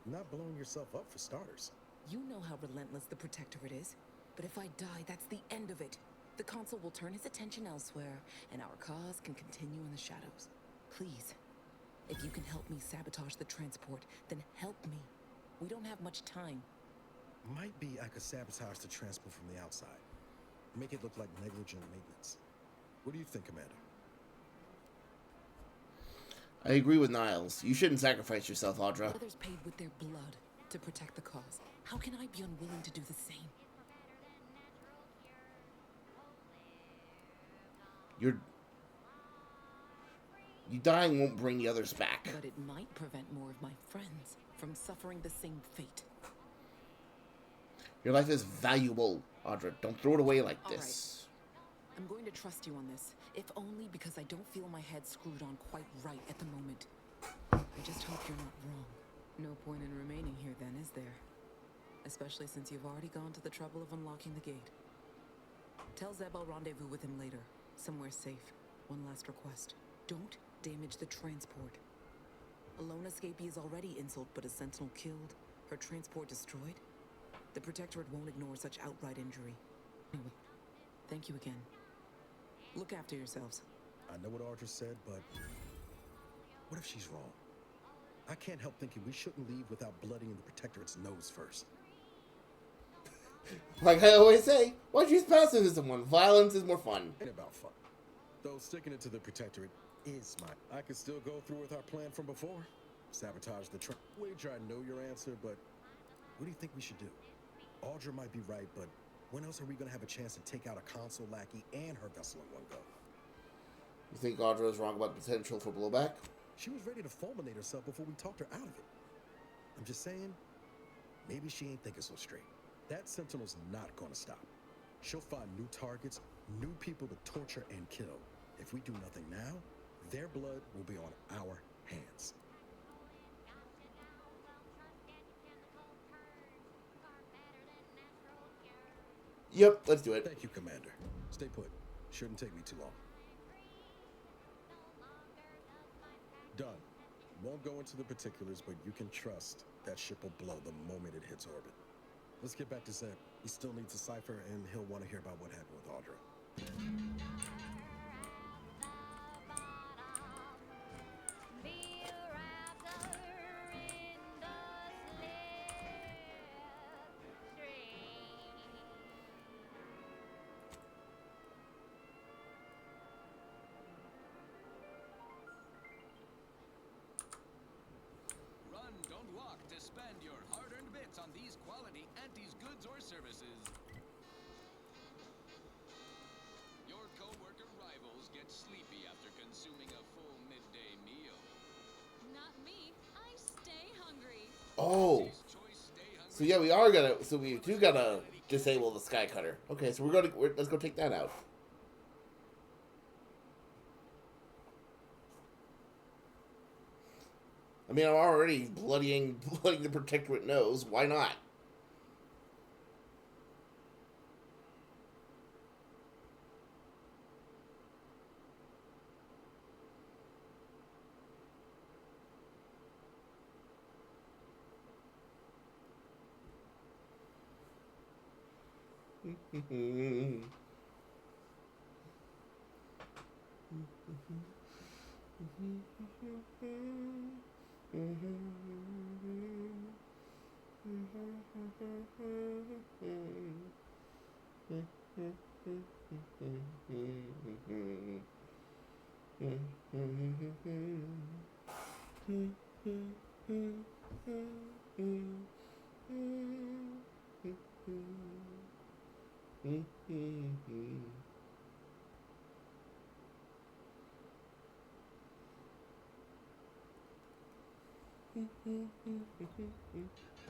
Not blowing yourself up, for starters. You know how relentless the Protectorate is. But if I die, that's the end of it. The Consul will turn his attention elsewhere, and our cause can continue in the shadows. Please, if you can help me sabotage the transport, then help me. We don't have much time. Might be I could sabotage the transport from the outside. Make it look like negligent maintenance. What do you think, Commander? I agree with Niles. You shouldn't sacrifice yourself, Audra. Others paid with their blood to protect the cause. How can I be unwilling to do the same? You dying won't bring the others back. But it might prevent more of my friends from suffering the same fate. Your life is valuable, Audra. Don't throw it away like this. Right. I'm going to trust you on this, if only because I don't feel my head screwed on quite right at the moment. I just hope you're not wrong. No point in remaining here then, is there? Especially since you've already gone to the trouble of unlocking the gate. Tell Zeb I'll rendezvous with him later, somewhere safe. One last request. Don't damage the transport. A lone escapee is already insult, but a sentinel killed, her transport destroyed. The Protectorate won't ignore such outright injury. Anyway, thank you again. Look after yourselves. I know what Audra said, but what if she's wrong? I can't help thinking we shouldn't leave without bloodying the Protectorate's nose first. Like I always say, why choose pacifism when violence is more fun? Ain't about fun. Though sticking it to the Protectorate is I could still go through with our plan from before. Sabotage the train. Wager I know your answer, but what do you think we should do? Audra might be right, but when else are we going to have a chance to take out a Consul lackey and her vessel in one go? You think Audra is wrong about the potential for blowback? She was ready to fulminate herself before we talked her out of it. I'm just saying, maybe she ain't thinking so straight. That Sentinel's not going to stop. She'll find new targets, new people to torture and kill. If we do nothing now, their blood will be on our hands. Yep, let's do it. Thank you, Commander. Stay put. Shouldn't take me too long. Done. Won't go into the particulars, but you can trust That ship will blow the moment it hits orbit. Let's get back to Zeb. He still needs a cipher, and he'll want to hear about what happened with Audra. Run, don't walk to spend your hard-earned bits on these quality Auntie's goods or services. Your co-worker rivals get sleepy after consuming a full midday meal. Not me. I stay hungry. Oh. So yeah, we are gonna. So we do gotta disable the sky cutter. Okay, so let's go take that out. I mean, I'm already blooding the Protectorate nose. Why not?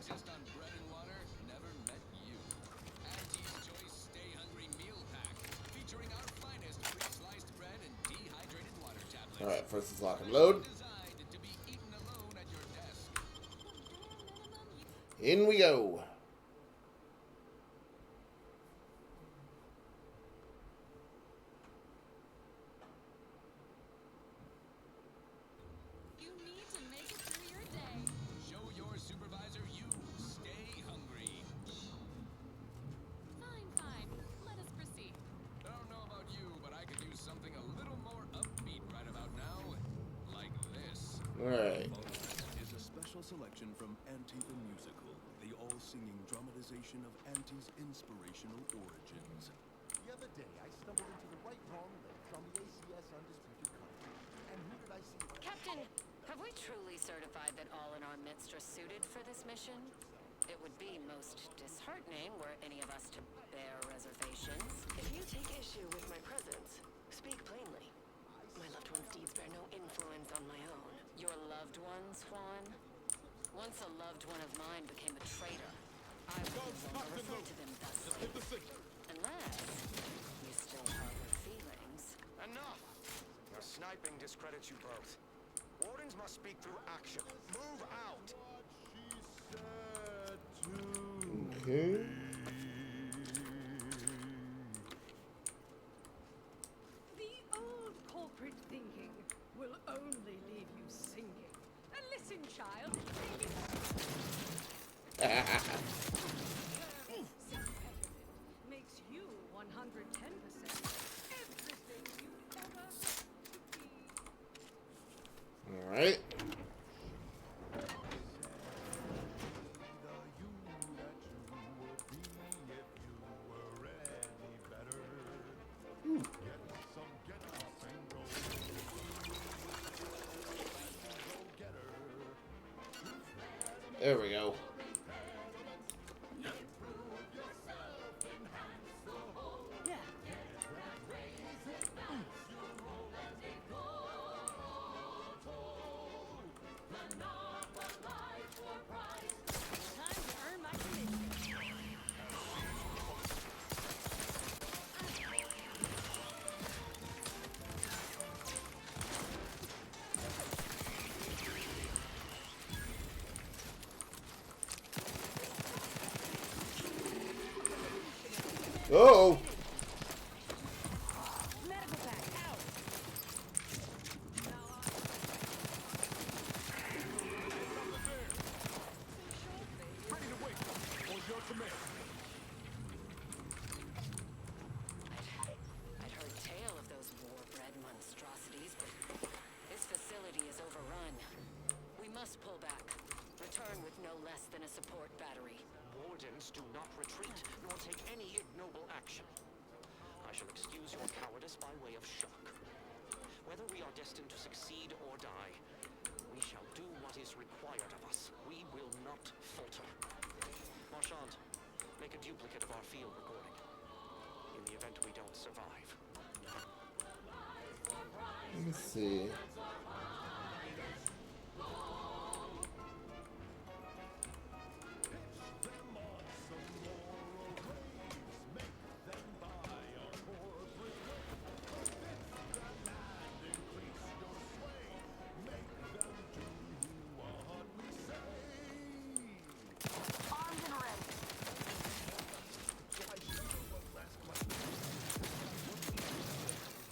Just on bread and water, never met you. Auntie's Choice Stay Hungry Meal Pack, featuring our finest pre-sliced bread and dehydrated water tablets. All right, first let's lock and load. Designed to be eaten alone at your desk. In we go. You need to make it through your day. Show your supervisor you stay hungry. Fine. Let us proceed. I don't know about you, but I could use something a little more upbeat right about now. Like this. All right. Is a special selection from Auntie the Musical, the all-singing dramatization of Auntie's inspirational origins. The other day, I stumbled into the right wrong list on the ACS Undisputed Country. And who did I see? Captain, have we truly certified that all in our midst are suited for this mission? It would be most disheartening were any of us to bear reservations. If you take issue with my presence, speak plainly. My loved one's deeds bear no influence on my own. Your loved ones, Juan? Once a loved one of mine became a traitor, I would no longer refer to them thusly. Unless you still harbor feelings. Enough! Your sniping discredits you both. Wardens must speak through action. Move out! Okay. The old corporate thinking will only leave you singing. Listen, child. Makes you 110% everything you'd ever hoped to be. All right. There we go. Oh! less than a support battery. Wardens do not retreat, nor take any ignoble action. I shall excuse your cowardice by way of shock. Whether we are destined to succeed or die, we shall do what is required of us. We will not falter. Marchand, make a duplicate of our field recording. In the event we don't survive. Let me see.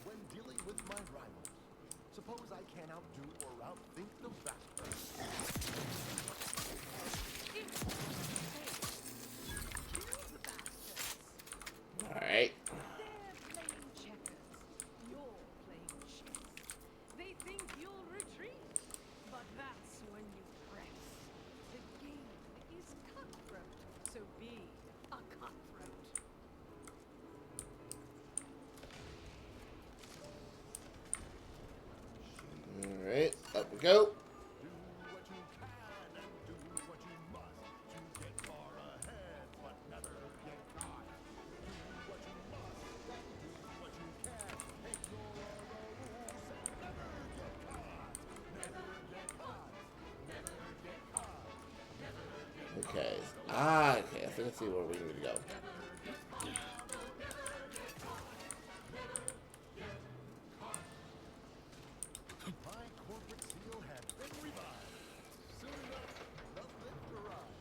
When dealing with my rivals, suppose I can outdo or outthink the bastards. Alright. They're playing checkers. You're playing chess. They think you'll retreat, but that's when you press. The game is cutthroat, so be a cutthroat. Alright, up we go. Do what you can and do what you must to get far ahead, but never get caught. Do what you must and do what you can. Ignore all the rules and never get caught. Never get caught. Never get caught. Never get caught. Okay. Ah, okay. I think I see where we need to go. My corporate seal had been revived. Soon enough, the lift arrived.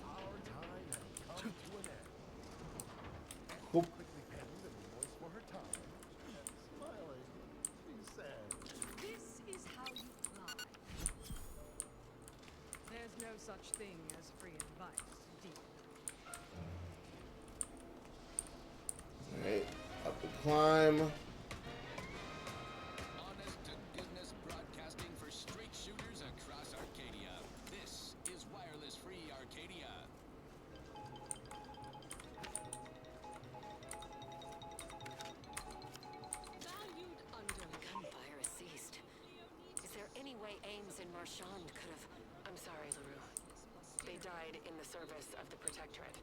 Our time had come to an end. Cool. Quickly penned an invoice for her time, and smiling, she said, This is how you fly. There's no such thing as free advice, dear. Alright, up we climb. Honest to goodness broadcasting for straight shooters across Arcadia. This is wireless free Arcadia. Valued underling. Gunfire has ceased. Is there any way Ames and Marchand could have... I'm sorry, LaRue. They died in the service of the Protectorate.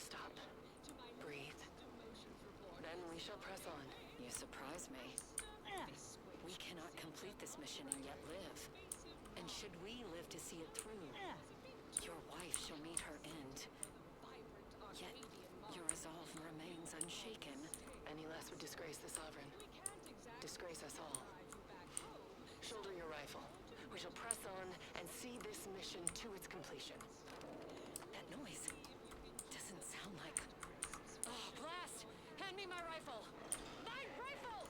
Stop. Breathe. Then we shall press on. You surprise me. We cannot complete this mission and yet live. And should we live to see it through, your wife shall meet her end. Yet your resolve remains unshaken. Any less would disgrace the Sovereign. Disgrace us all. Shoulder your rifle. We shall press on and see this mission to its completion. That noise doesn't sound like... Oh, blast! Hand me my rifle! My rifle!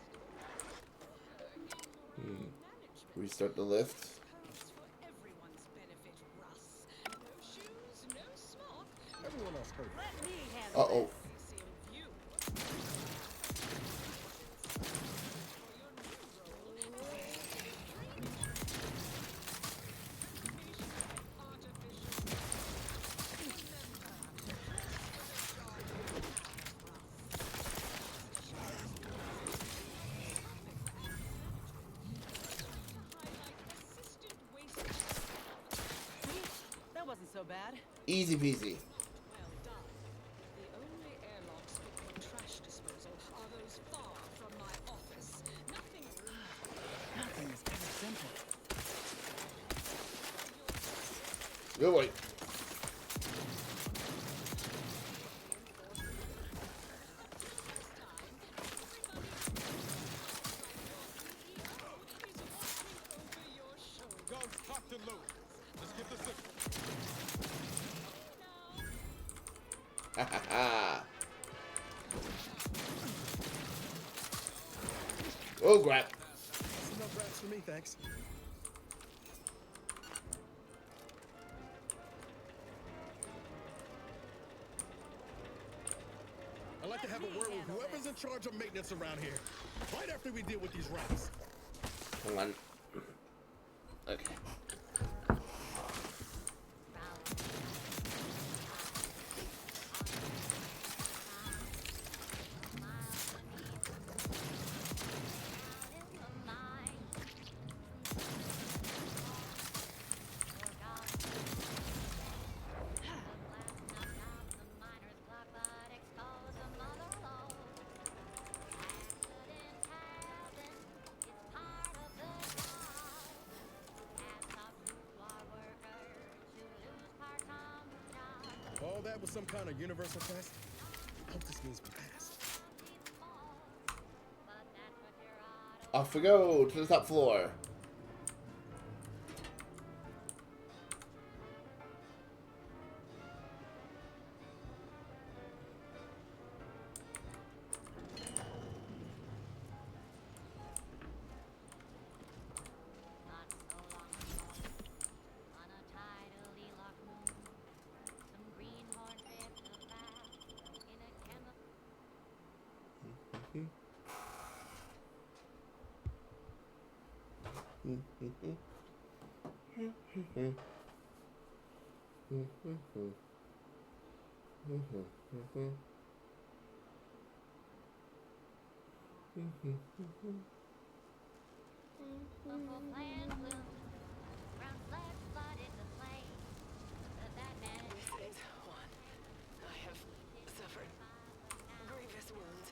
Restart the lift. For everyone's benefit, Russ. No shoes, no smock. everyone else heard. Let me handle Uh-oh. this. You. That wasn't so bad. Easy peasy. Well done. The only airlocks fit for trash disposal are those far from my office. Nothing Nothing is ever simple. Good wait. Guns cocked and loaded. Let's get the signal. Ha ha ha. Oh, crap. That's enough raps for me, thanks. I'd like to have a word with whoever's in charge of maintenance around here. Right after we deal with these rats. Hold on. Okay. that was some kind of universal test? I hope this means we passed. Off we go to the top floor. This is one. I have suffered grievous wounds.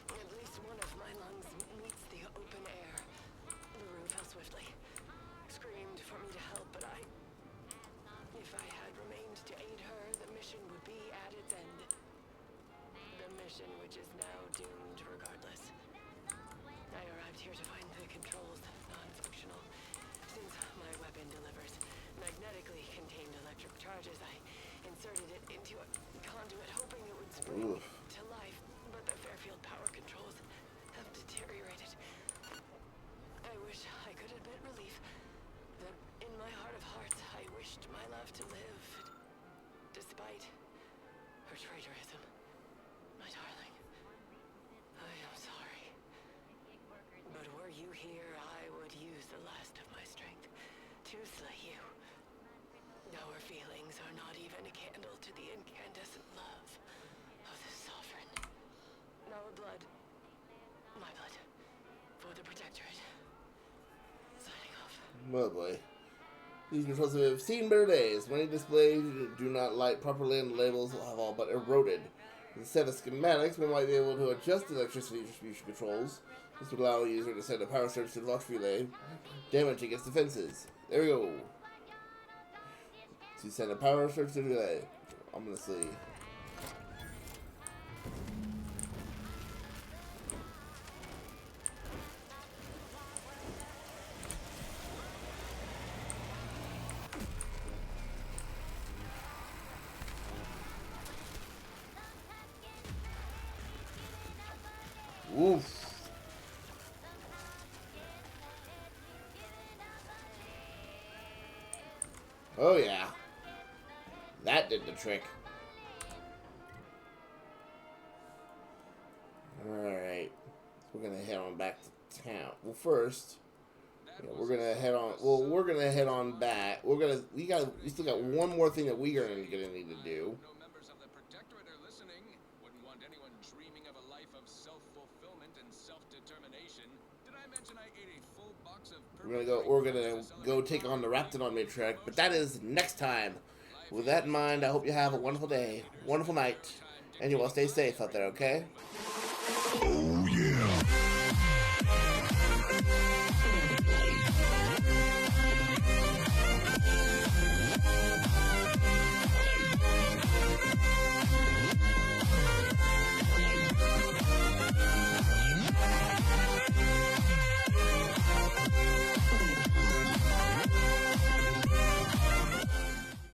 At least one of my lungs meets the open air. The room fell swiftly. Screamed for me to help, but if I had remained to aid her, the mission would be at its end. The mission which is now doomed regardless. I arrived here to find the controls non-functional. Since my weapon delivers magnetically contained electric charges, I inserted it into a conduit hoping it would spring to life, but the Fairfield power controls have deteriorated. I wish I could admit relief that in my heart of hearts I wished my love to live, despite her traitorism. My darling, I am sorry. But were you here, I would use the last of my strength to slay you. Our feelings are not even a candle to the incandescent love of the Sovereign. Our blood, my blood, for the Protectorate. Signing off. Oh boy. These controls have seen better days. Many displays do not light properly and the labels have all but eroded. Instead of schematics, we might be able to adjust the electricity distribution controls. This would allow the user to send a power surge to the launch relay, damaging its defenses. There we go. To send a power surge to the relay. Ominously. Oof. Oh yeah. That did the trick. Alright. We're gonna head on back to town. Well first, we're gonna head on back. We still got one more thing that we are gonna need to do. We're gonna go take on the Raptidon Matriarch, but that is next time. With that in mind, I hope you have a wonderful day, wonderful night, and you all stay safe out there, okay? Oh